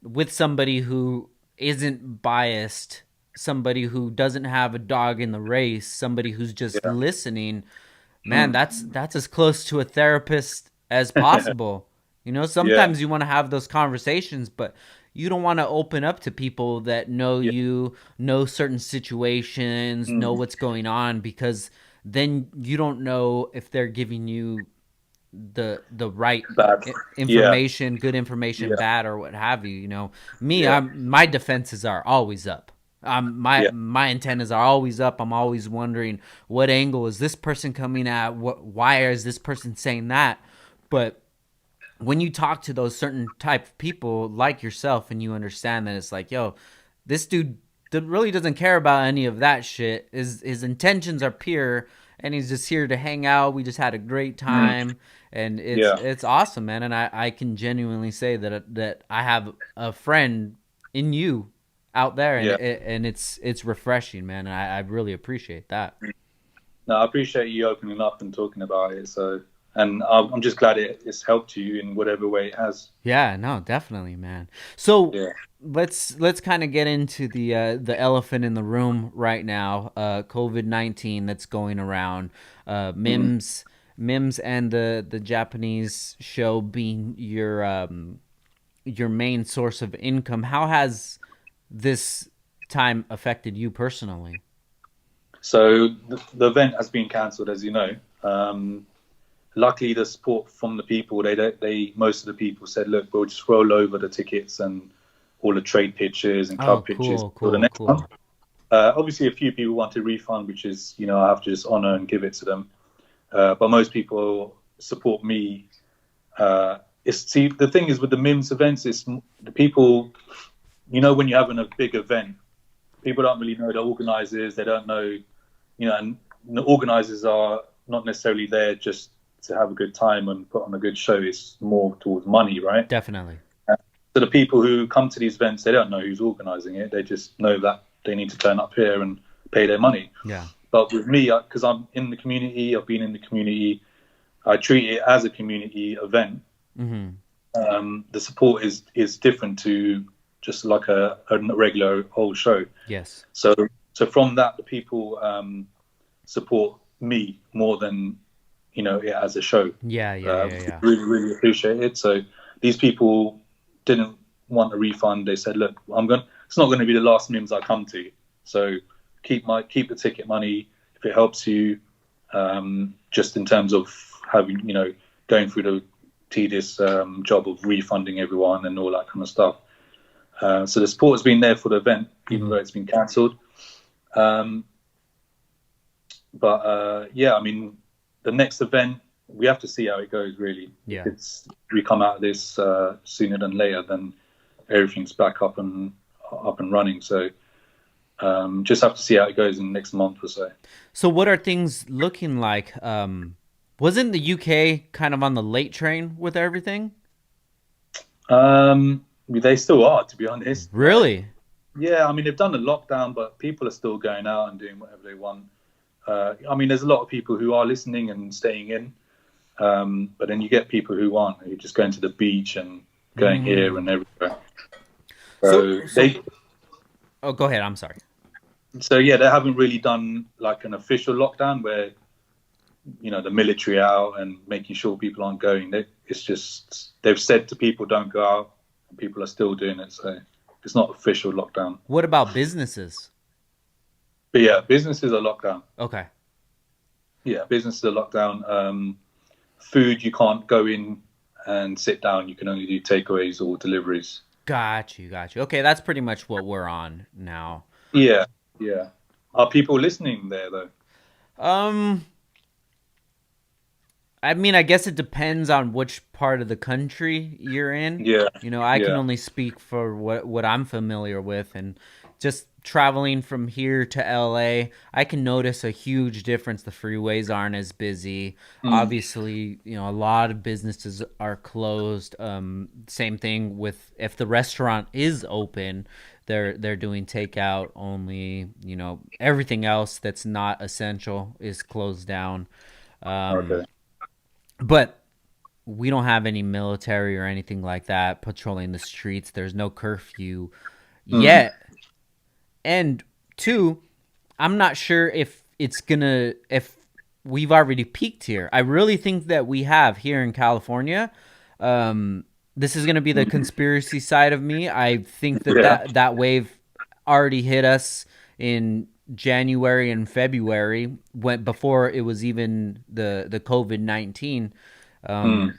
with somebody who isn't biased, somebody who doesn't have a dog in the race, somebody who's just Yeah. listening, man, Mm. that's as close to a therapist as possible. You know, Yeah. sometimes you want to have those conversations, but you don't want to open up to people that know Yeah. you, know certain situations, know Mm. what's going on, because then you don't know if they're giving you the right Bad. Yeah. information, good information, Yeah. bad or what have you. You know, me, Yeah. I'm my defenses are always up. My Yeah. my antennas are always up. I'm always wondering what angle is this person coming at? What why is this person saying that? But when you talk to those certain type of people like yourself and you understand that it's like, yo, this dude really doesn't care about any of that shit. His intentions are pure, and he's just here to hang out. We just had a great Mm. time, and Yeah. it's awesome, man. And I can genuinely say that I have a friend in you out there, and Yeah. it's refreshing, man. And I really appreciate that. No, I appreciate you opening up and talking about it. So, and I'm just glad it's helped you in whatever way it has. Yeah, no, definitely, man. So Yeah. let's kind of get into the elephant in the room right now. COVID-19 that's going around. Mm. Mimms and the Japanese show being your main source of income. How has this time affected you personally? So the event has been cancelled, as you know. Luckily, the support from the people, they most of the people said, look, we'll just roll over the tickets and all the trade pictures and Oh, club pictures cool, for the cool, next month. cool. Obviously, a few people want a refund, which is, I have to just honor and give it to them. But most people support me. See, the thing is with the Mimms events, it's the people, when you're having a big event, people don't really know the organizers. They don't know, and the organizers are not necessarily there just to have a good time and put on a good show. It's more towards money, right? Definitely. So the people who come to these events, they don't know who's organizing it. They just know that they need to turn up here and pay their money. Yeah. But with me, because I'm in the community, I've been in the community, I treat it as a community event. Mm-hmm. The support is different to just like a regular old show. Yes. So so from that, the people support me more than it as a show. Yeah, yeah, yeah, yeah. Really, really appreciate it. So these people didn't want a refund. They said, "Look, It's not going to be the last Mimms I come to. So keep the ticket money if it helps you. Just in terms of having going through the tedious job of refunding everyone and all that kind of stuff. So the support has been there for the event, even Mm-hmm. though it's been cancelled. Um, but yeah, I mean, the next event we have to see how it goes. Really, if Yeah. we come out of this sooner than later, then everything's back up and running. So just have to see how it goes in the next month or so. So what are things looking like? Wasn't the UK kind of on the late train with everything? They still are, to be honest. Really? Yeah, I mean they've done a lockdown, but people are still going out and doing whatever they want. I mean, there's a lot of people who are listening and staying in, but then you get people who aren't, who are just going to the beach and going here Mm. and everywhere. So So so oh, go ahead. I'm sorry. yeah, they haven't really done like an official lockdown where the military out and making sure people aren't going. It's just they've said to people don't go out, and people are still doing it. So it's not official lockdown. What about businesses? But yeah, businesses are locked down. Okay. Yeah, businesses are locked down. Food, you can't go in and sit down. You can only do takeaways or deliveries. Got you, got you. Okay, that's pretty much what we're on now. Yeah, yeah. Are people listening there though? Um I mean, I guess it depends on which part of the country you're in. Yeah, You know, I can yeah. only speak for what I'm familiar with, and just traveling from here to LA, I can notice a huge difference. The freeways aren't as busy. Mm, Obviously, you know, a lot of businesses are closed. Same thing with if the restaurant is open, they're doing takeout only. You know, everything else that's not essential is closed down. Um, okay. but we don't have any military or anything like that patrolling the streets. There's no curfew Mm. yet. And two, I'm not sure if we've already peaked here. I really think that we have here in California. Um, this is gonna be the Mm. conspiracy side of me. I think that Yeah. that wave already hit us in January and February, when before it was even the COVID-19. Mm.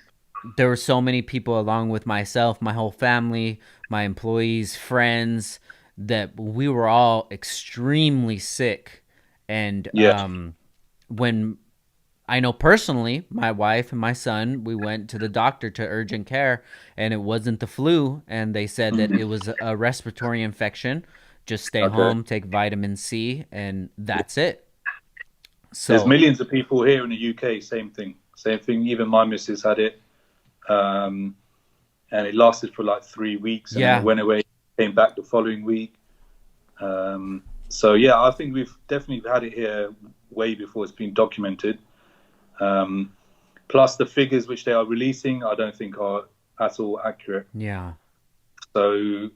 There were so many people along with myself, my whole family, my employees, friends, that we were all extremely sick. And Yeah. when I know personally, my wife and my son, we went to the doctor to urgent care, and it wasn't the flu, and they said that it Mm. was a respiratory infection. Just stay Okay. home, take vitamin C, and that's it. There's So millions of people here in the UK. Same thing. Same thing. Even my missus had it, um, and it lasted for like 3 weeks, and then it yeah, went away. Came back the following week. So yeah, I think we've definitely had it here way before it's been documented. Um, Plus, the figures which they are releasing, I don't think are at all accurate. yeah. So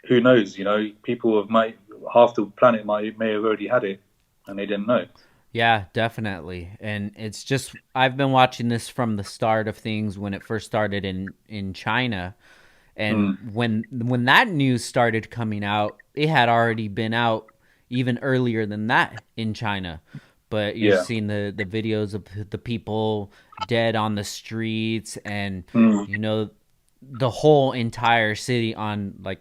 who knows? People have might half the planet may have already had it, and they didn't know. Yeah, definitely. And it's just I've been watching this from the start of things when it first started in China. And Mm. when that news started coming out, it had already been out even earlier than that in China. But you're Yeah. seeing the videos of the people dead on the streets, and Mm. you know the whole entire city on like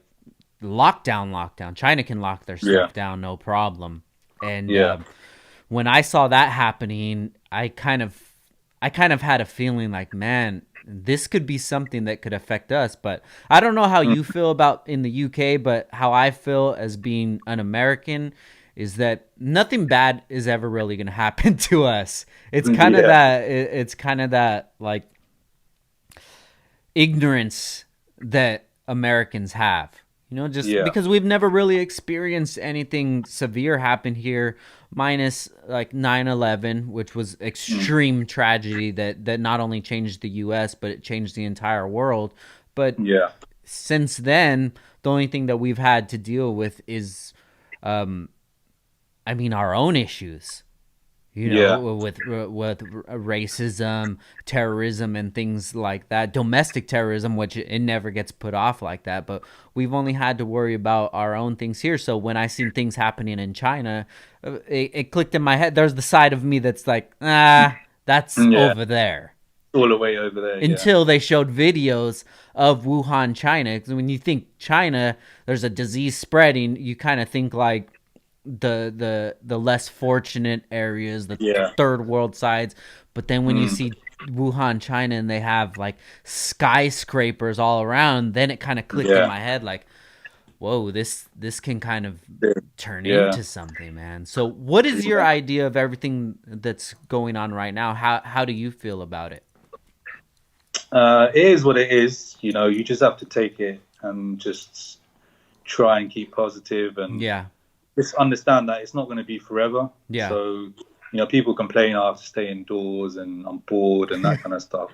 lockdown. China can lock their Yeah. stuff down no problem. And Yeah. when I saw that happening, I kind of had a feeling like, man, this could be something that could affect us. But I don't know how you Mm. feel about in the UK, but how I feel as being an American is that nothing bad is ever really going to happen to us. It's kind of Yeah. that it's kind of that like ignorance that Americans have. Just Yeah. because we've never really experienced anything severe happen here, minus like 9/11, which was Mm. extreme tragedy that not only changed the US, but it changed the entire world. But Yeah. since then, the only thing that we've had to deal with is, um, I mean, our own issues, Yeah. with racism, terrorism, and things like that. Domestic terrorism, which it never gets put off like that, but we've only had to worry about our own things here. So when I seen things happening in China, it clicked in my head. There's the side of me that's like, that's Yeah. over there. All the way over there. Yeah. Until they showed videos of Wuhan, China. Because when you think China, there's a disease spreading, you kind of think like the less fortunate areas, the Yeah. third world sides. But then when you Mm. see Wuhan, China, and they have like skyscrapers all around, then it kind of clicked in Yeah. my head like, whoa, this can kind of turn Yeah. into something, man. So what is your Yeah. idea of everything that's going on right now? How do you feel about it? It is what it is. You just have to take it and just try and keep positive and Yeah, just understand that it's not going to be forever. yeah. So, people complain, I have to stay indoors and I'm bored and that kind of stuff.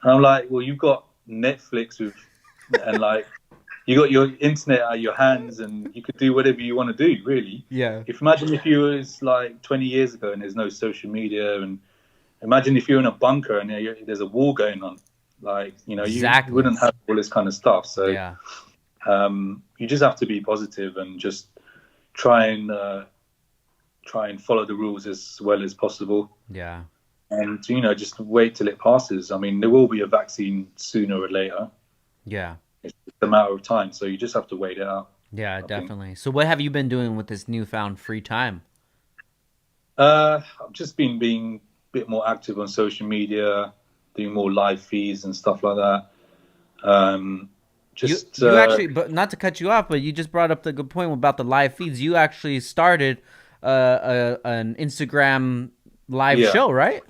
And I'm like, well, you've got Netflix and like, you got your internet at your hands and you could do whatever you want to do, really. Yeah, If imagine if you was like 20 years ago and there's no social media, and imagine if you're in a bunker and there's a war going on, like, you exactly. wouldn't have all this kind of stuff. So, Yeah, you just have to be positive and just try and follow the rules as well as possible, yeah, and just wait till it passes. I mean, there will be a vaccine sooner or later. yeah. It's just a matter of time, so you just have to wait it out, Yeah, I think. definitely. So what have you been doing with this newfound free time? I've just been being a bit more active on social media, doing more live feeds and stuff like that. Um, You just you actually, but not to cut you off, but you just brought up the good point about the live feeds. You actually started an Instagram live Yeah, show, right?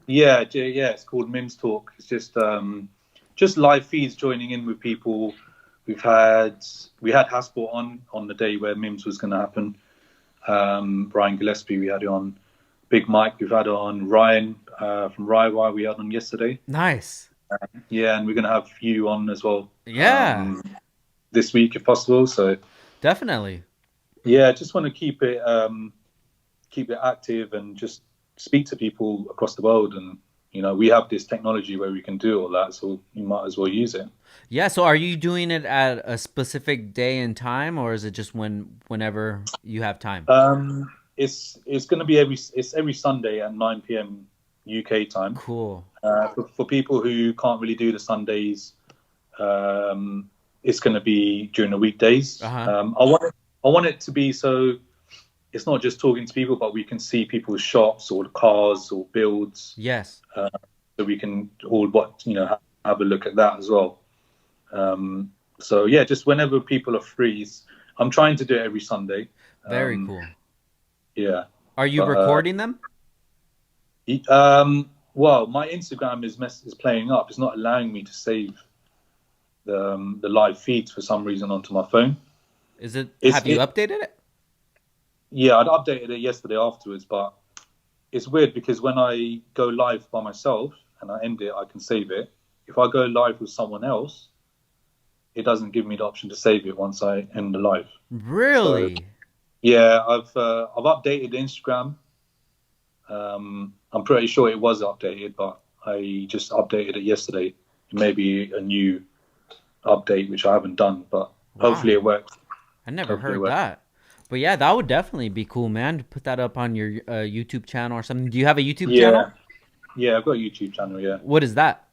yeah. It's called Mimms Talk. It's just live feeds, joining in with people. We had Haspel on the day where Mims was going to happen. Brian Gillespie, we had it on. Big Mike, we've had on. Ryan from Rywire, we had on yesterday. Nice. Yeah, and we're gonna have you on as well Yeah, this week if possible. So definitely. yeah, just want to keep it active and just speak to people across the world. And we have this technology where we can do all that, so you might as well use it. Yeah, so are you doing it at a specific day and time, or is it just whenever you have time? It's going to be every Sunday at 9 p.m. UK time. Cool. For people who can't really do the Sundays, it's going to be during the weekdays. Uh-huh. I want it to be so it's not just talking to people, but we can see people's shops or the cars or builds, Yes. so we can all have a look at that as well. So yeah, just whenever people are free, I'm trying to do it every Sunday. Very Um, cool. yeah, Are you but recording them? well, my Instagram is playing up. It's not allowing me to save the live feeds for some reason onto my phone. Is it It's have you it updated it? Yeah, I'd updated it yesterday afterwards, but it's weird because when I go live by myself and I end it, I can save it. If I go live with someone else, it doesn't give me the option to save it once I end the live. So Really? yeah, I've updated Instagram. I'm pretty sure it was updated, but I just updated it yesterday. It may be a new update which I haven't done, but hopefully Wow. it works. I never Hopefully it heard works. that. But yeah, that would definitely be cool, man, to put that up on your YouTube channel or something. Do you have a YouTube channel? Yeah, yeah, I've got a YouTube channel. Yeah, What is that?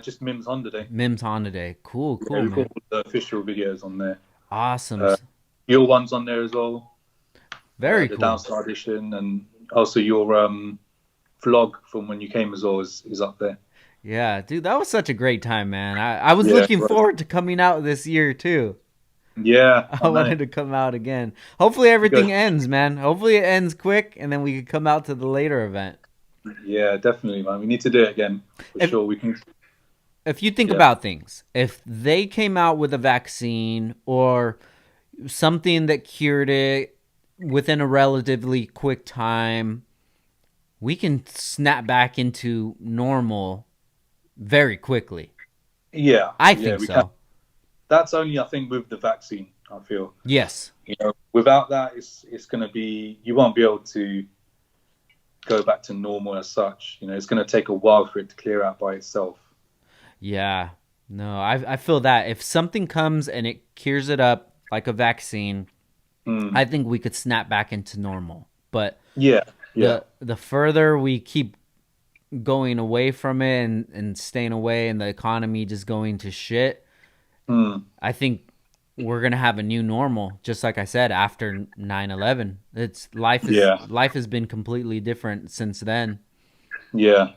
just Mimms Honda Day. Mimms Honda Day. Cool, Yeah, cool, we've got man. all the official videos on there. Awesome. Uh, your one's on there as well. Very The cool. Downstar edition, and also your vlog from when you came as well is up there. Yeah, dude, that was such a great time, man. I was Yeah, looking right. forward to coming out this year too. Yeah, I I know. wanted to come out again. Hopefully You go. everything ends, man. Hopefully it ends quick and then we could come out to the later event. Yeah, definitely, man. We need to do it again for If sure. We can. if you think Yeah. about things, if they came out with a vaccine or something that cured it within a relatively quick time, we can snap back into normal very quickly. Yeah, I yeah, think we can. so. That's only, I think, with the vaccine. I feel, Yes. without that, it's going to be you won't be able to go back to normal as such. It's going to take a while for it to clear out by itself. Yeah. No, I feel that if something comes and it cures it up like a vaccine, Mm. I think we could snap back into normal. But Yeah, yeah, the further we keep going away from it and staying away and the economy just going to shit, mm. I think we're gonna have a new normal. Just like I said, after 9/11, Yeah, life has been completely different since then. yeah.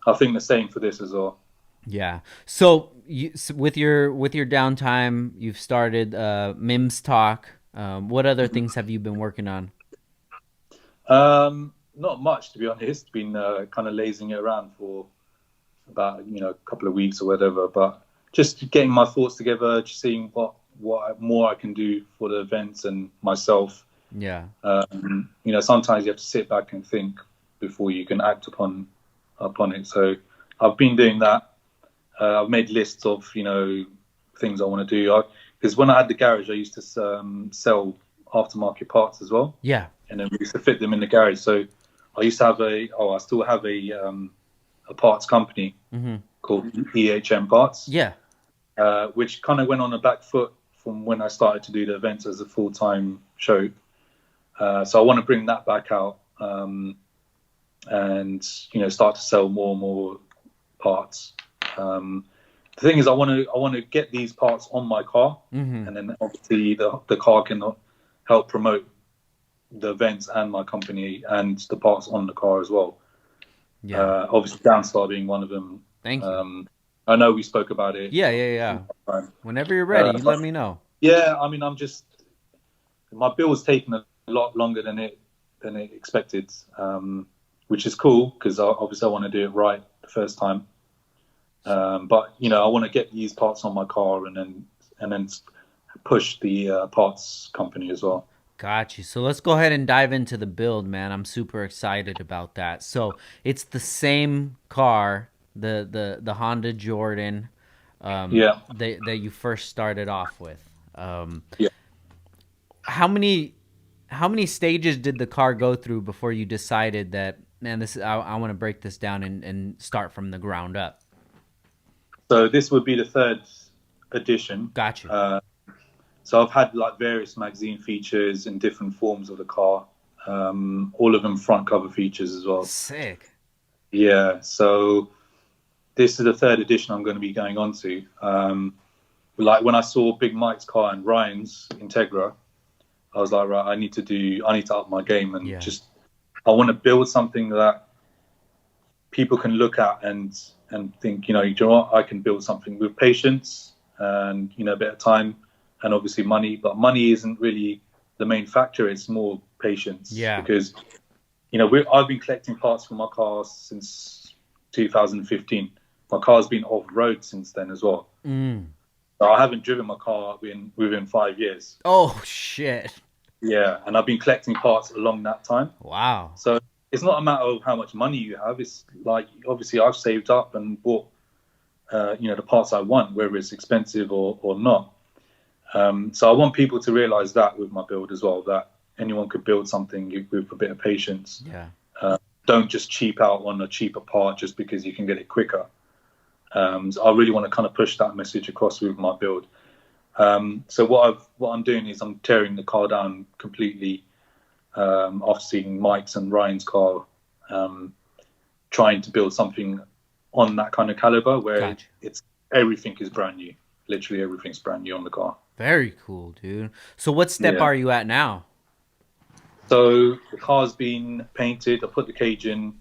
I think the same for this as well. Yeah. So with your downtime, you've started Mims Talk. What other things have you been working on? Not much, to be honest. Been kind of lazing it around for about a couple of weeks or whatever, but just getting my thoughts together, just seeing what more I can do for the events and myself. Yeah. Sometimes you have to sit back and think before you can act upon it. So I've been doing that. I've made lists of things I want to do. Because when I had the garage, I used to sell aftermarket parts as well, Yeah. and then we used to fit them in the garage. So I used to have I still have a parts company Mhm. called EHM Parts, Yeah. which kind of went on a back foot from when I started to do the events as a full time show. So I want to bring that back out, and start to sell more and more parts. The thing is, I want to get these parts on my car, Mhm. and then obviously the car can help promote the events and my company and the parts on the car as well. Yeah. Obviously, Downstar being one of them. Thank you. I know we spoke about it. Yeah, yeah, yeah. Whenever you're ready, you let But me know. yeah, I mean, my bill was taking a lot longer than it expected, which is cool because obviously I want to do it right the first time. But I want to get these parts on my car and then push the parts company as well. Got you. So let's go ahead and dive into the build, man. I'm super excited about that. So it's the same car the Honda Jordan, Yeah, that you first started off with. Um, yeah. how many how many stages did the car go through before you decided that, man, this I want to break this down and start from the ground up? So this would be the third edition. Got you. Uh, so I've had like various magazine features in different forms of the car, all of them front cover features as well. Sick. Yeah, so this is the third edition I'm going to be going on to. Like when I saw Big Mike's car and Ryan's Integra, I was like, right, I need to up my game and Yeah. just, I want to build something that people can look at and think, you know what, I can build something with patience and a bit of time and obviously money. But money isn't really the main factor; it's more patience Yeah. because I've been collecting parts for my car since 2015. My car's been off road since then as well. Mm. So I haven't driven my car within 5 years. Oh shit. Yeah, and I've been collecting parts along that time. Wow. So it's not a matter of how much money you have. It's like obviously I've saved up and bought the parts I want, whether it's expensive or not. So I want people to realize that with my build as well, that anyone could build something with a bit of patience. Yeah. Don't just cheap out on a cheaper part just because you can get it quicker. So I really want to kind of push that message across with my build. So what I'm doing is I'm tearing the car down completely after seeing Mike's and Ryan's car, trying to build something on that kind of caliber where Gotcha. it's everything is brand new. Literally everything's brand new on the car. Very cool, dude. So what step Yeah. are you at now? So the car's been painted. I put the cage in.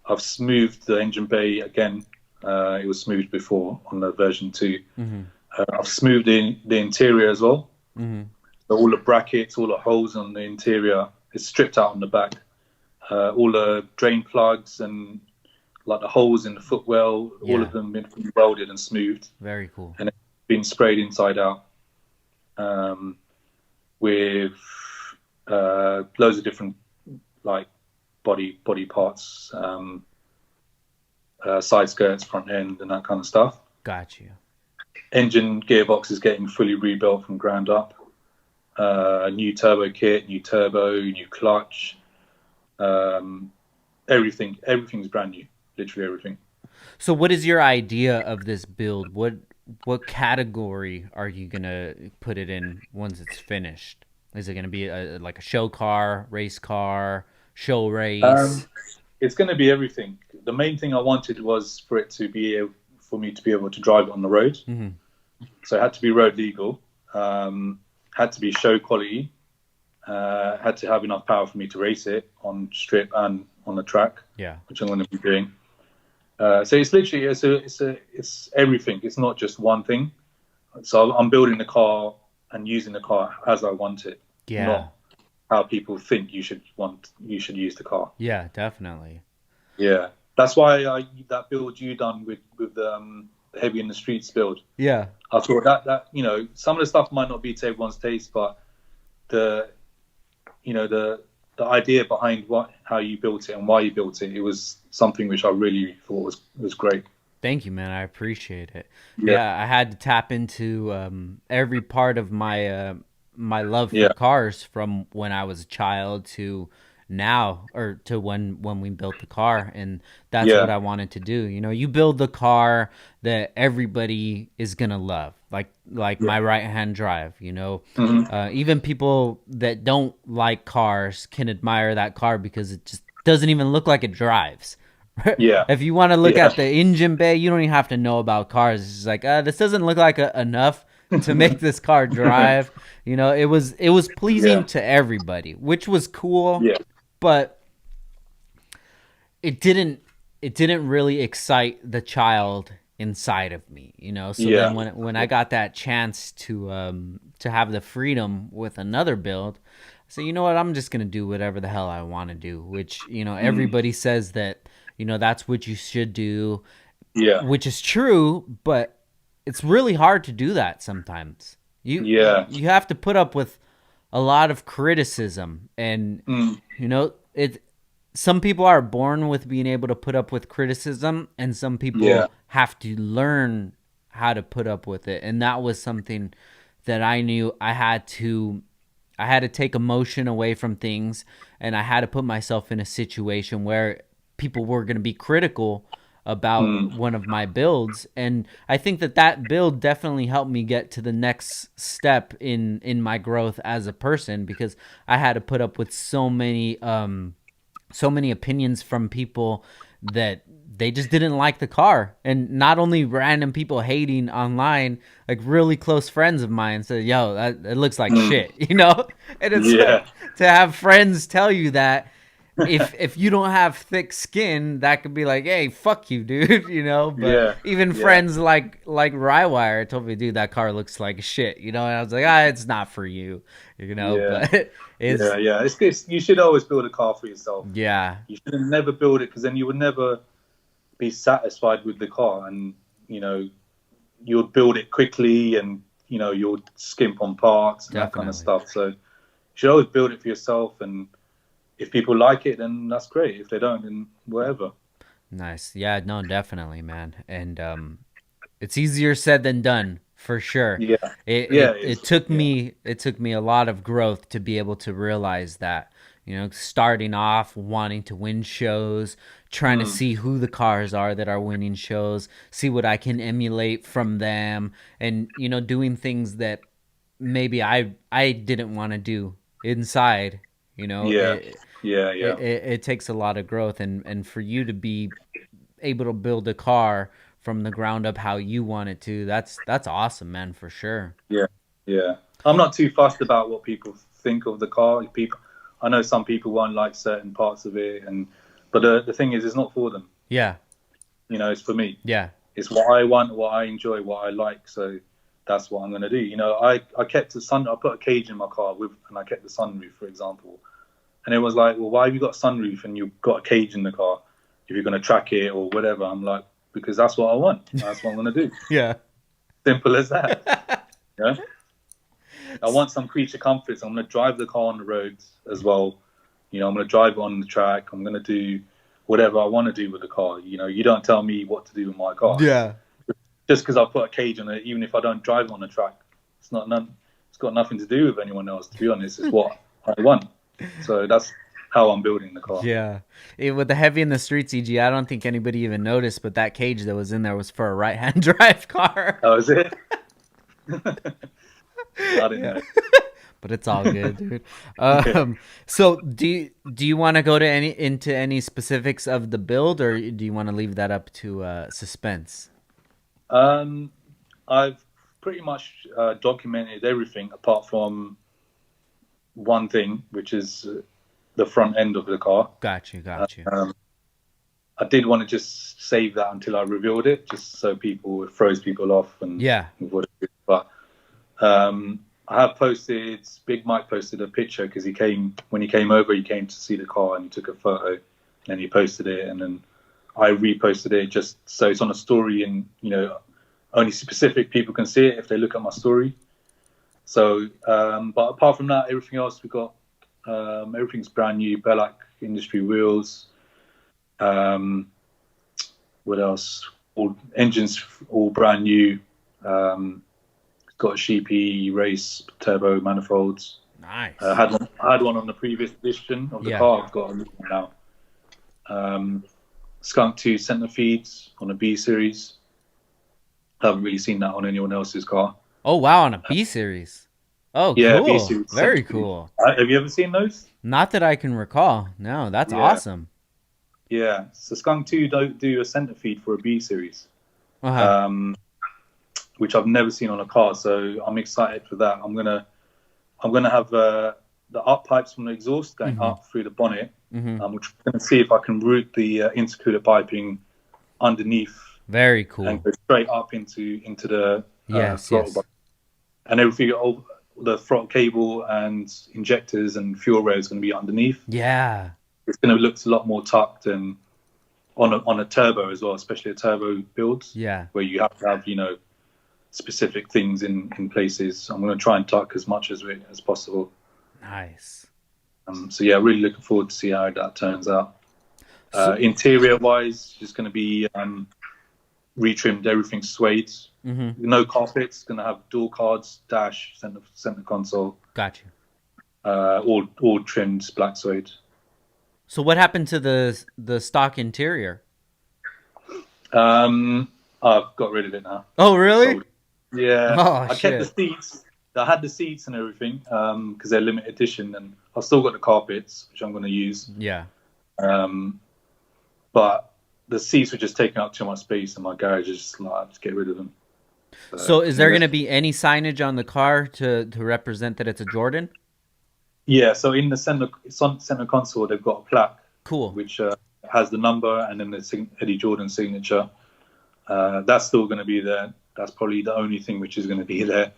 I've smoothed the engine bay again. It was smoothed before on the version 2. Mm-hmm. I've smoothed the interior as well. Mm-hmm. So all the brackets, all the holes on the interior is stripped out on the back. All the drain plugs and like the holes in the footwell, all Yeah. of them been welded and smoothed Very cool. and it's been sprayed inside out with loads of different like body parts, side skirts, front end, and that kind of stuff. Got you. Engine gearbox is getting fully rebuilt from ground up. New turbo kit, new turbo, new clutch. Everything's brand new. Literally everything. So what is your idea of this build? What category are you gonna put it in once it's finished? Is it gonna be like a show car, race car, show Um, race? it's going to be everything. The main thing I wanted was for me to be able to drive it on the road. Mm-hmm. So it had to be road legal. Had to be show quality. Had to have enough power for me to race it on strip and on the track, Yeah. which I'm going to be doing. So it's literally it's everything. It's not just one thing. So I'm building the car and using the car as I want it, Yeah. not how people think you should use the car. Yeah, definitely. Yeah, that's why that build you done with the heavy in the streets build. Yeah. I thought that some of the stuff might not be to everyone's taste, but the the idea behind how you built it and why you built it, it was something which I really thought was great. Thank you, man. I appreciate it. Yeah, Yeah, I had to tap into every part of my love for yeah, cars from when I was a child to now, or to when we built the car, and that's what yeah, I wanted to do. You build the car that everybody is gonna love, like yeah. my right hand drive. Hmm. Even people that don't like cars can admire that car because it just doesn't even look like it drives. Yeah, If you want to look yeah, at the engine bay, you don't even have to know about cars. It's just like, this doesn't look like enough to make this car drive. It was pleasing yeah, to everybody, which was cool, yeah, but it didn't really excite the child inside of me. So then yeah, when I got that chance to have the freedom with another build, I said, you know what, I'm just gonna do whatever the hell I want to do, which mm, everybody says that that's what you should do, yeah, which is true, but it's really hard to do that sometimes. You yeah, you have to put up with a lot of criticism, and mm, it some people are born with being able to put up with criticism, and some Yeah. people have to learn how to put up with it. And that was something that I knew I had to take emotion away from things, and I had to put myself in a situation where people were going to be critical about Mm. one of my builds. And I think that that build definitely helped me get to the next step in my growth as a person, because I had to put up with so many opinions from people that they just didn't like the car. And not only random people hating online, like really close friends of mine said, yo, that it looks like Mm. shit, you know? And it's like, Yeah. to have friends tell you that, if you don't have thick skin, that could be like, hey, fuck you, dude, you know. But Yeah. even Yeah. friends like Rywire told me, dude, that car looks like shit, you know. And I was like, ah, it's not for you, you know. Yeah. But it's Yeah. Yeah. It's good. You should always build a car for yourself. yeah, You should never build it because then you would never be satisfied with the car, and you know you would build it quickly, and you know you'll skimp on parts and that kind of definitely. stuff. So you should always build it for yourself, and if people like it, then that's great. If they don't, then whatever. Nice. Yeah, no, definitely, man. And it's easier said than done, for sure. Yeah. It Yeah. it It it is. took Yeah. me it took me a lot of growth to be able to realize that. You know, starting off wanting to win shows, trying to Mm. see who the cars are that are winning shows, see what I can emulate from them, and doing things that maybe I didn't want to do inside. You know, Yeah. Yeah. Yeah. it takes a lot of growth, and for you to be able to build a car from the ground up how you want it to, that's awesome, man, for sure. Yeah. Yeah. I'm not too fussed about what people think of the car. People, I know some people won't like certain parts of it, and but the thing is, it's not for them. Yeah, You know, it's for me. yeah, It's what I want, what I enjoy, what I like. So that's what I'm going to do. You know, I kept the sun. I put a cage in my car with, and I kept the sunroof, for example. And it was like, well, why have you got a sunroof and you've got a cage in the car if you're going to track it or whatever? I'm like, because that's what I want. That's what I'm going to do. yeah. Simple as that. Yeah. I want some creature comforts. I'm going to drive the car on the roads as well. You know, I'm going to drive on the track. I'm going to do whatever I want to do with the car. You know, you don't tell me what to do with my car. Yeah, Just because I put a cage on it, even if I don't drive on the track, it's got nothing to do with anyone else. To be honest, it's what I want. So that's how I'm building the car. yeah. With the heavy in the streets, EG, I don't think anybody even noticed, but that cage that was in there was for a right hand drive car. That was it. I didn't Yeah. know. But it's all good, dude. Yeah. So do you want to go to into any specifics of the build, or do you want to leave that up to suspense? Um, I've pretty much documented everything apart from one thing, which is the front end of the car. Got you, got you. Um, I did want to just save that until I revealed it, just so it throws people off and Yeah. what it is. But I have posted. Big Mike posted a picture because when he came over, he came to see the car and he took a photo, and he posted it, and then I reposted it just so it's on a story, and only specific people can see it if they look at my story. So, but apart from that, everything else we got, everything's brand new. Bellac industry wheels. Um, what else? All engines, all brand new. Got a Sheepy race turbo manifolds. Nice. I had one on the previous edition of the Yeah. car. I've got a new one now. Skunk 2 center feeds on a B series. I haven't really seen that on anyone else's car. Oh wow, on a B series. Oh, Yeah, B cool. series. Very center feed. cool. Have you ever seen those? Not that I can recall. No, that's Yeah. awesome. Yeah. So Skunk 2 don't do a center feed for a B series, Uh-huh. which I've never seen on a car. So I'm excited for that. I'm gonna have the up pipes from the exhaust going up through the bonnet. Which I'm going to see if I can route the intercooler piping underneath Very cool. and go straight up into the Yes, throttle yes. bar. And everything, all the throttle cable and injectors and fuel rail is going to be underneath. Yeah. It's going to look a lot more tucked and on a turbo as well, especially a turbo build Yeah. where you have to have specific things in places. I'm going to try and tuck as much as possible. Nice. So yeah, really looking forward to see how that turns out. So, Interior wise, just going to be retrimmed, everything suede. hmm. No carpets. Going to have dual cards, dash, center console, Got you. all trimmed black suede. So what happened to the stock interior? I've got rid of it now. Oh, really? Sold. Yeah, Oh I kept the shit. seats. I had the seats and everything because they're limited edition, and I've still got the carpets, which I'm going to use. Yeah. Um, but the seats were just taking up too much space in my garage. Just like, just get rid of them. So So is there yeah, going to be any signage on the car to represent that it's a Jordan? yeah. So in the center console, they've got a plaque Cool. which has the number and then the Eddie Jordan signature. That's still going to be there. That's probably the only thing which is going to be there.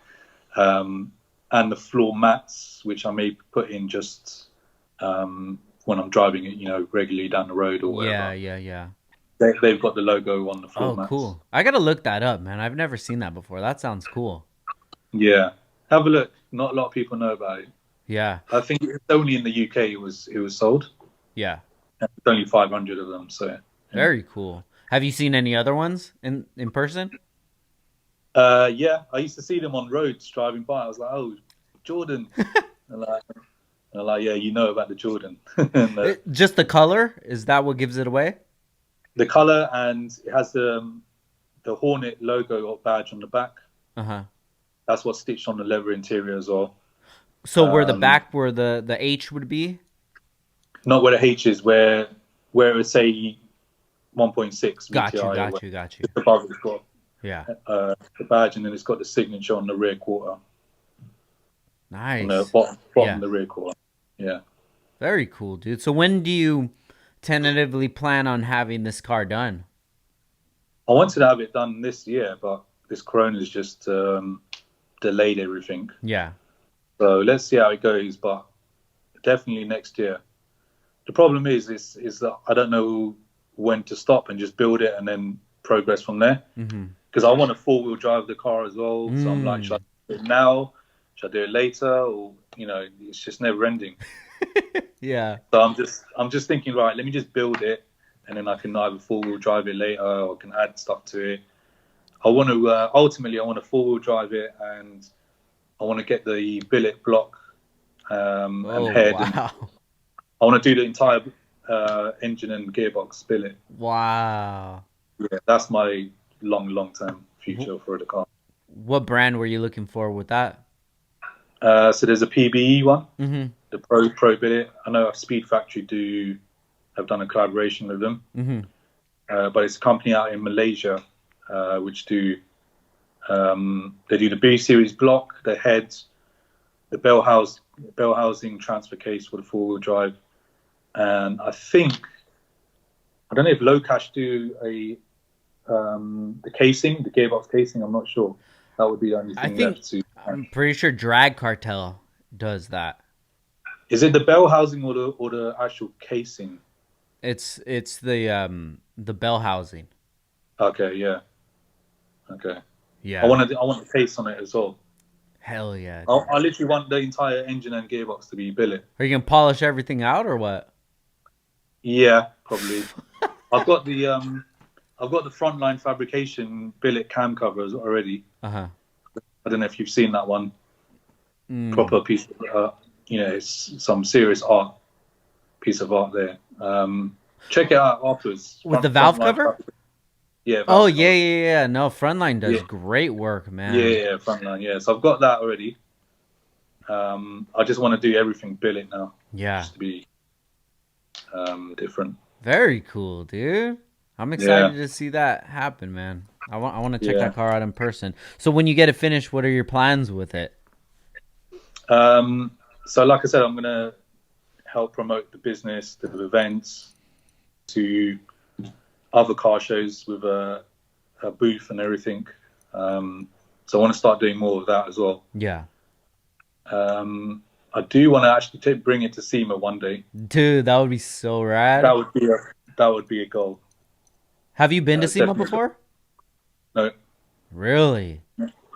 And the floor mats, which I may put in just when I'm driving it, regularly down the road or Yeah, whatever. yeah, yeah. They've got the logo on the floor Oh, mats. cool. I gotta look that up, man. I've never seen that before. That sounds cool. Yeah, have a look. Not a lot of people know about it. Yeah, I think it's only in the UK it was sold. yeah. It's only 500 of them. So yeah, Very cool. Have you seen any other ones in person? yeah. I used to see them on roads driving by. I was like, oh, Jordan. And like, yeah, you know about the Jordan. And Just the color? Is that what gives it away? the color, and it has the Hornet logo or badge on the back. Uh-huh. That's what's stitched on the leather interior as well. So where the back where the H would be? Not where the H is, where it would say 1.6 Got you, VTI or got where you, got you. just above it's got Yeah. the badge, and then it's got the signature on the rear quarter, on the Nice. bottom Yeah. of the rear quarter. Yeah. Very cool, dude. So when do you tentatively plan on having this car done? I wanted to have it done this year, but this Corona's just delayed everything. Yeah. So let's see how it goes, but definitely next year. The problem is that I don't know when to stop and just build it and then progress from there. Mm-hmm. Because I want to four-wheel drive the car as well. So I'm like, should I do it now? Should I do it later? Or it's just never ending. Yeah. So I'm just thinking, right, let me just build it, and then I can either four-wheel drive it later or can add stuff to it. I want to ultimately I want to four-wheel drive it, and I want to get the billet block and Oh, head. And wow. I want to do the entire engine and gearbox billet. Wow. Yeah, that's my long term future for the car. What brand were you looking for with that? So there's a PBE one, Mm-hmm. the Pro billet. I know Speed Factory have done a collaboration with them, Mm-hmm. but it's a company out in Malaysia which do they do the B series block, the head, the bell housing transfer case for the four-wheel drive, and I don't know if Low Cash do the casing, the gearbox casing. I'm not sure. That would be the only I thing think left to. I'm pretty sure Drag Cartel does that. Is it the bell housing or the actual casing? It's the bell housing. Okay, yeah. Okay. I Yeah. want the case on it as well. Hell yeah, dude. I literally want the entire engine and gearbox to be billet. Are you gonna polish everything out or what? Yeah, probably. I've got the frontline fabrication billet cam covers already. Uh-huh. I don't know if you've seen that one. Mm. Proper piece of, it's some serious piece of art there. Check it out afterwards. With the valve Frontline cover? fabrication. Yeah. Oh Valve yeah, cover. yeah, yeah. No, Frontline does Yeah. great work, man. Yeah, frontline. Yeah, so I've got that already. I just want to do everything billet now, Yeah. just to be different. Very cool, dude. I'm excited to see that happen, man. I want to check Yeah. that car out in person. So when you get it finished, what are your plans with it? So like I said, I'm gonna help promote the business, the events, to other car shows with a booth and everything. So I want to start doing more of that as well. Yeah. I do want to actually bring it to SEMA one day. Dude, that would be so rad. That would be a goal. Have you been to SEMA Definitely. before? No, Really?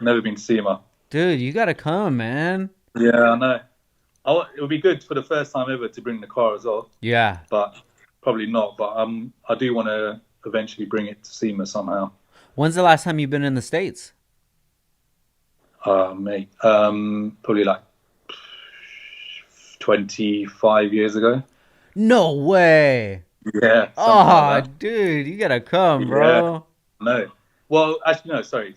never been to SEMA. Dude, you gotta come, man. Yeah, I know. It would be good for the first time ever to bring the car as well, Yeah. but probably not, but I do want to eventually bring it to SEMA somehow. When's the last time you've been in the States? Mate, probably like 25 years ago. No way. Yeah, something like Oh, that. dude, you gotta come, Yeah, bro. no. Well, actually, no. Sorry.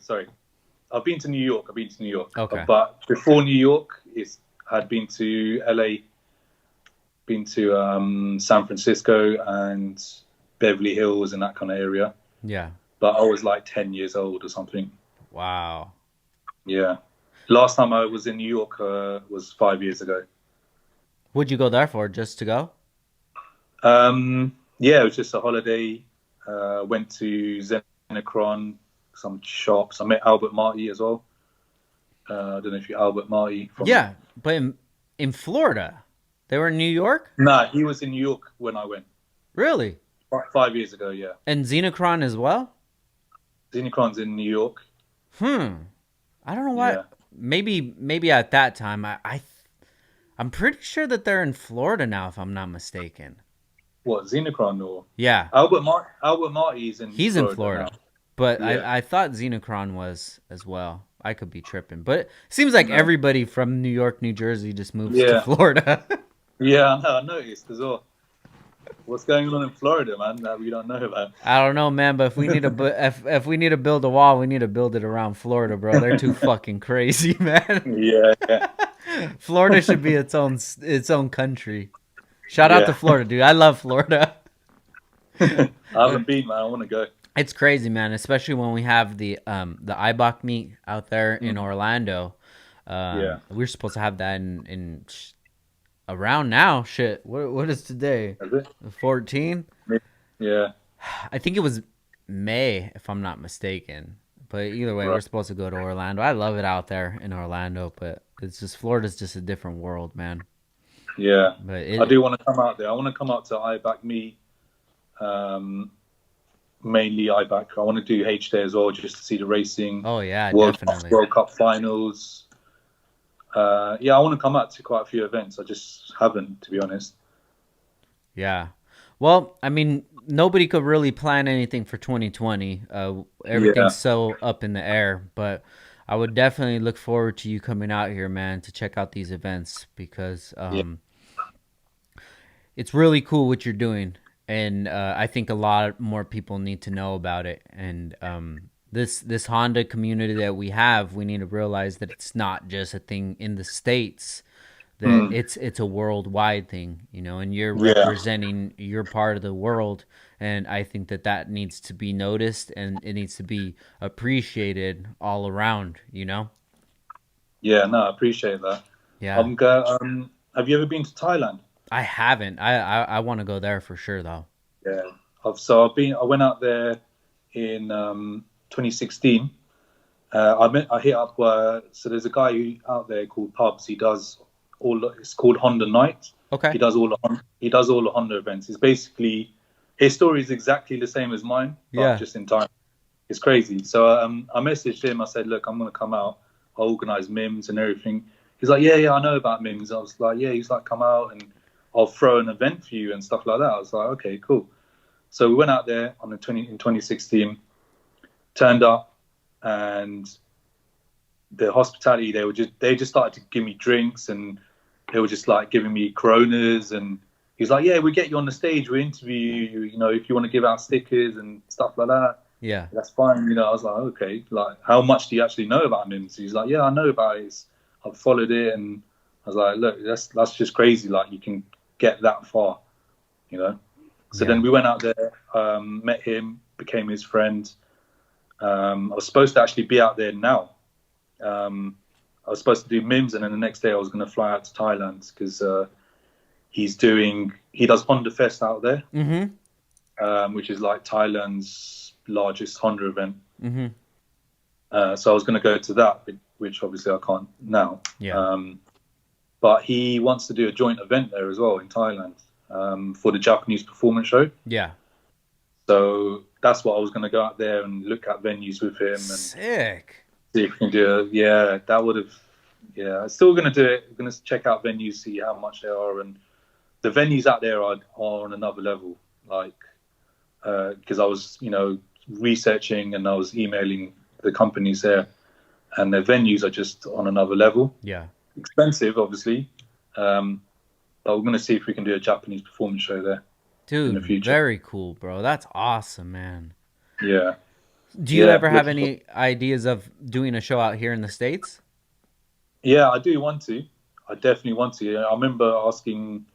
I've been to New York. I've been to New York, Okay. but before New York, I'd been to LA, been to San Francisco and Beverly Hills and that kind of area. Yeah. But I was like 10 years old or something. Wow. Yeah. Last time I was in New York was 5 years ago. Would you go there for? Just to go? Yeah, it was just a holiday. Went to Zenacron, some shops. I met Albert Marty as well. I don't know if you're Albert Marty from. Yeah, but in Florida. They were in New York? Nah, he was in New York when I went Really? 5 years ago. Yeah, And Xenocron as well? Zenacron's in New York. Hmm. I don't know why. Yeah, Maybe at that time I'm pretty sure that they're in Florida now if I'm not mistaken. what Zenacron or Yeah. Albert Marty's in He's in Florida now. Florida. But Yeah, I thought Xenocron was as well. I could be tripping. But it seems like no, everybody from New York, New Jersey just moves to yeah, Florida. yeah. I know. I noticed as well. What's going on in Florida, man? That we don't know about. I don't know, man, but if we need to if we need to build a wall, we need to build it around Florida, bro. They're too fucking crazy, man. Yeah, yeah, Florida should be its own country. Shout out to yeah. Florida, dude. I love Florida. I haven't been, man. I want to go. It's crazy, man, especially when we have the IBOC meet out there in Mm. Orlando. Yeah. We're supposed to have that in around now. Shit, what is today? Is it? 14? Yeah. I think it was May, if I'm not mistaken. But either way, we're Right. supposed to go to Orlando. I love it out there in Orlando, but it's just Florida's just a different world, man. Yeah. But I it, do want to come out there. I want to come out to IBAC meet, um, mainly IBAC. I want to do H there as well, just to see the racing, oh yeah, World definitely. World Cup finals. Yeah, I want to come out to quite a few events. I just haven't, to be honest. Yeah. Well, I mean, nobody could really plan anything for 2020. Everything's Yeah. so up in the air, but I would definitely look forward to you coming out here, man, to check out these events because Yeah. it's really cool what you're doing, and I think a lot more people need to know about it. And this Honda community that we have, we need to realize that it's not just a thing in the States. That Mm. it's a worldwide thing, and you're Yeah. representing your part of the world, and I think that needs to be noticed and it needs to be appreciated all around. Yeah. No, I appreciate that. Yeah, Have you ever been to Thailand? I haven't. I want to go there for sure though. Yeah. I went out there in 2016. I hit up. So there's a guy out there called Pubs. He does it's called Honda Night. Okay. He does all the Honda events. It's basically his story is exactly the same as mine, but Yeah. just in time. It's crazy. So I messaged him. I said, look, I'm gonna come out. I'll organize Mimms and everything. He's like, yeah, I know about Mimms. I was like, yeah. He's like, come out and I'll throw an event for you and stuff like that. I was like, okay, cool. So we went out there in 2016, turned up, and the hospitality they just started to give me drinks, and they were just like giving me Coronas, and he's like, yeah, we get you on the stage, we interview you, if you want to give out stickers and stuff like that, Yeah. that's fine. I was like, okay, like how much do you actually know about Mimms? He's like, yeah, I know about it. I've followed it, and I was like, look, that's just crazy. Like you can get that far. So Yeah. then we went out there, met him, became his friend. I was supposed to actually be out there now. I was supposed to do Mimms, and then the next day I was going to fly out to Thailand because he does Honda Fest out there, Mm-hmm. which is like Thailand's largest Honda event. Mm-hmm. So I was going to go to that, which obviously I can't now. Yeah. But he wants to do a joint event there as well in Thailand for the Japanese performance show. Yeah. So that's what I was going to go out there and look at venues with him and Sick. see if we can do it. Yeah, that would have. Yeah, I'm still going to do it. I'm going to check out venues, see how much they are, and the venues out there are on another level. like because I was, researching and I was emailing the companies there, and their venues are just on another level. Yeah. Expensive, obviously, but we're going to see if we can do a Japanese performance show there in Dude, the future. very cool, bro. That's awesome, man. Yeah, Do you yeah, ever have any ideas of doing a show out here in the States? yeah. I do want to. I definitely want to. I remember asking,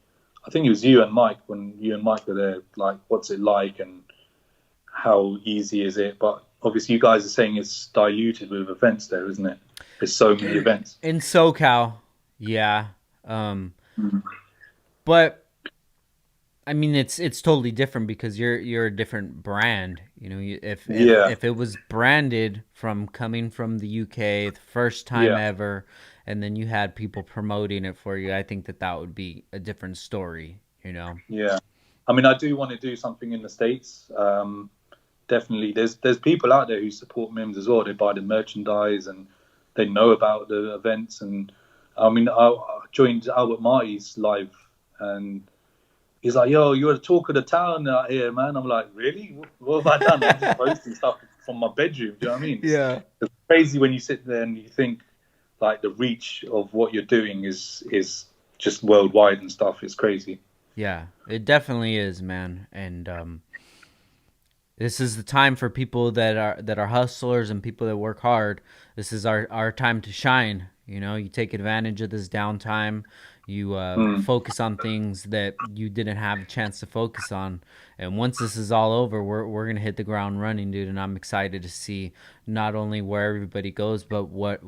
I think it was you and Mike when you and Mike were there, like, what's it like and how easy is it? But obviously, you guys are saying it's diluted with events there, isn't it? There's so many events. In SoCal, yeah. Um, Mm. but I mean, it's totally different because you're a different brand. If Yeah, if it was branded from coming from the UK, the first time yeah, ever, and then you had people promoting it for you, I think that would be a different story. yeah. I mean, I do want to do something in the States. Definitely, there's people out there who support Mimms as well. They buy the merchandise and they know about the events. And I mean, I joined Albert Marty's live, and he's like, "Yo, you're the talk of the town out here, man." I'm like, "Really? What have I done? I'm just posting stuff from my bedroom." Do you know what I mean? Yeah. It's crazy when you sit there and you think like the reach of what you're doing is just worldwide and stuff. It's crazy. Yeah, it definitely is, man. And this is the time for people that are hustlers and people that work hard. This is our time to shine. You take advantage of this downtime. You Mm. focus on things that you didn't have a chance to focus on. And once this is all over, we're gonna hit the ground running, dude. And I'm excited to see not only where everybody goes, but what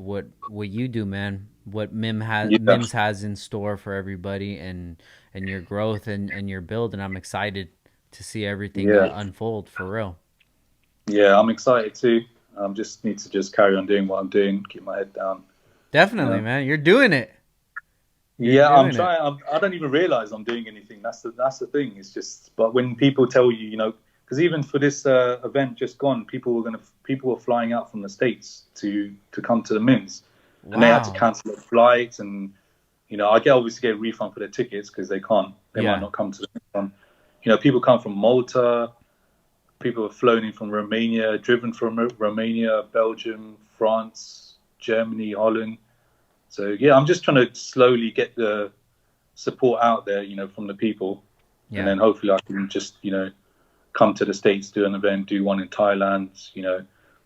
you do, man. What Yeah, Mims has in store for everybody, and your growth and your build. And I'm excited to see everything yeah. unfold for real. Yeah, I'm excited too. Just need to just carry on doing what I'm doing, keep my head down. You Definitely, know. man. You're doing it. You're Yeah, I'm doing it. trying. I don't even realize I'm doing anything. That's the thing. It's just, but when people tell you, because even for this event just gone, people were flying out from the States to come to the Mimms, and they had to Wow. cancel their flights, and I get obviously get a refund for their tickets because they might Yeah. not come to the next one. People come from Malta. People have flown in from Romania, driven from Romania, Belgium, France, Germany, Holland. So yeah, I'm just trying to slowly get the support out there, from the people, and Yeah. then hopefully I can just, come to the States, do an event, do one in Thailand.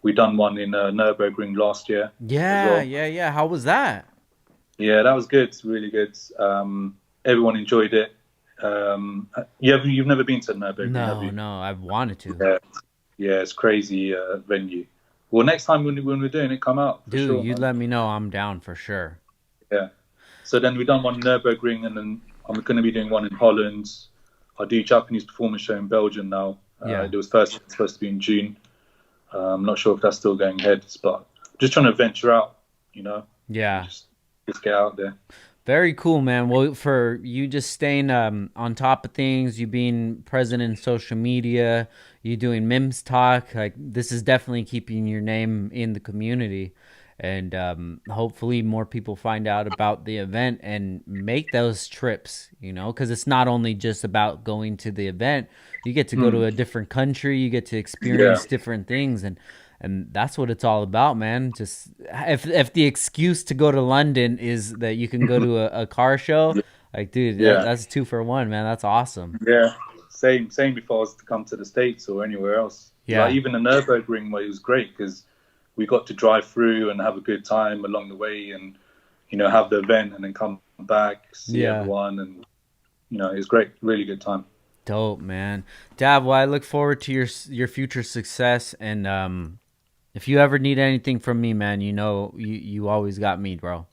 We done one in Nurburgring last year as Yeah. well. Yeah. Yeah. How was that? Yeah, that was good, really good. Everyone enjoyed it. You've never been to Nurburgring, have No, you? no. I've wanted to. Yeah, yeah, it's crazy venue. Well, next time when we're doing it, come out for Dude, sure, you man. let me know. I'm down for sure. Yeah. So then we done one in Nurburgring, and then I'm going to be doing one in Holland. I do Japanese performance show in Belgium now. Yeah. It was first supposed to be in June. I'm not sure if that's still going ahead, but just trying to venture out, and Yeah. just get out there. Very cool, man. Well, for you just staying on top of things, you being present in social media, you doing Mims talk, like this is definitely keeping your name in the community, and hopefully more people find out about the event and make those trips. Because it's not only just about going to the event. You get to go to Mm, a different country, you get to yeah, experience different things, and that's what it's all about, man. Just if the excuse to go to London is that you can go to a car show, like, dude, yeah, that's 2 for 1, man. That's awesome. yeah. Same before I was to come to the States or anywhere else. Like Yeah, even the Nurburgring way was great because we got to drive through and have a good time along the way, and have the event and then come back, see yeah, everyone, and it was great, really good time. dope, man. Dab, well, I look forward to your future success, and if you ever need anything from me, man, you always got me, bro.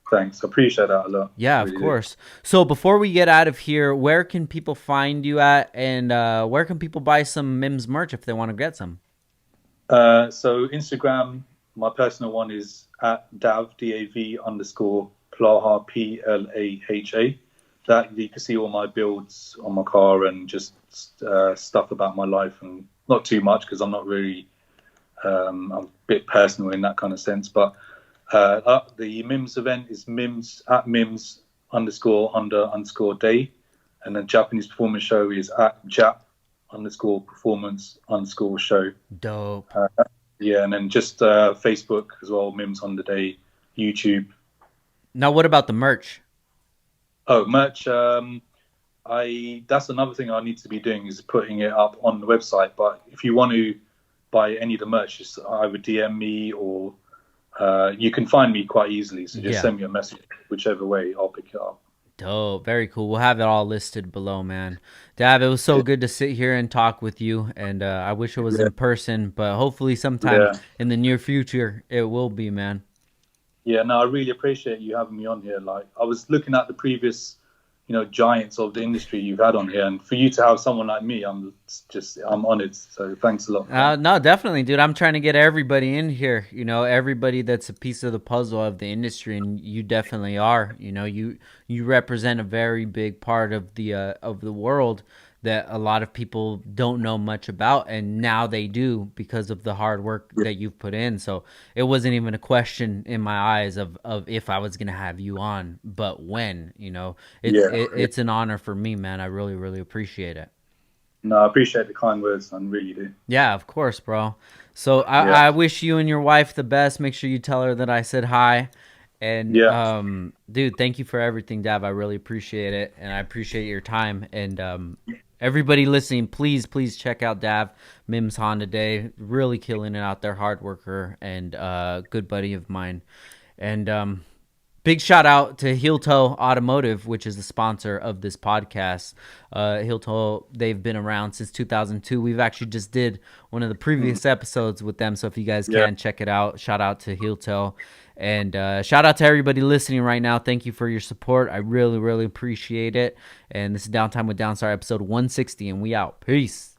Thanks, I appreciate that a lot, Yeah, of really do. course. So before we get out of here, where can people find you at, and where can people buy some Mims merch if they want to get some? So Instagram, my personal one is at Dav underscore Plaha Plaha. That you can see all my builds on my car and just stuff about my life, and not too much because I'm not really I'm a bit personal in that kind of sense. But the Mims event is Mims at Mims underscore Honda underscore day, and the Japanese performance show is at Jap underscore performance underscore show. Dope. Uh, yeah, and then just Facebook as well, Mimms Honda Day, YouTube. Now, what about the merch? Oh, merch. I That's another thing I need to be doing is putting it up on the website. But if you want to buy any of the merch, just either DM me or you can find me quite easily. So just Yeah. send me a message, whichever way, I'll pick it up. Dope. Very cool. We'll have it all listed below, man. Dab, it was so good to sit here and talk with you. And I wish it was Yeah, in person, but hopefully sometime yeah, in the near future it will be, man. yeah. No, I really appreciate you having me on here. Like I was looking at the previous, giants of the industry you've had on here, and for you to have someone like me, I'm honored. So thanks a lot, man. No, definitely, dude. I'm trying to get everybody in here. Everybody that's a piece of the puzzle of the industry, and you definitely are. You represent a very big part of the world that a lot of people don't know much about, and now they do because of the hard work Yeah, that you've put in. So it wasn't even a question in my eyes of if I was gonna have you on, but when. It's yeah, it, yeah. it's an honor for me, man. I really, really appreciate it. No, I appreciate the kind words. I really do. Yeah, of course, bro. So Yeah, I wish you and your wife the best. Make sure you tell her that I said hi. And yeah. dude, thank you for everything, Dav. I really appreciate it, and I appreciate your time. And everybody listening, please check out Dav Mimms Honda Day. Really killing it out there, hard worker and good buddy of mine. And big shout out to Heel Toe Automotive, which is the sponsor of this podcast. Heel Toe, they've been around since 2002. We've actually just did one of the Mm, previous episodes with them, so if you guys yeah. can check it out, shout out to Heel Toe. And shout out to everybody listening right now. Thank you for your support. I really, really appreciate it. And this is Downtime with Downstar, episode 160, and we out. Peace.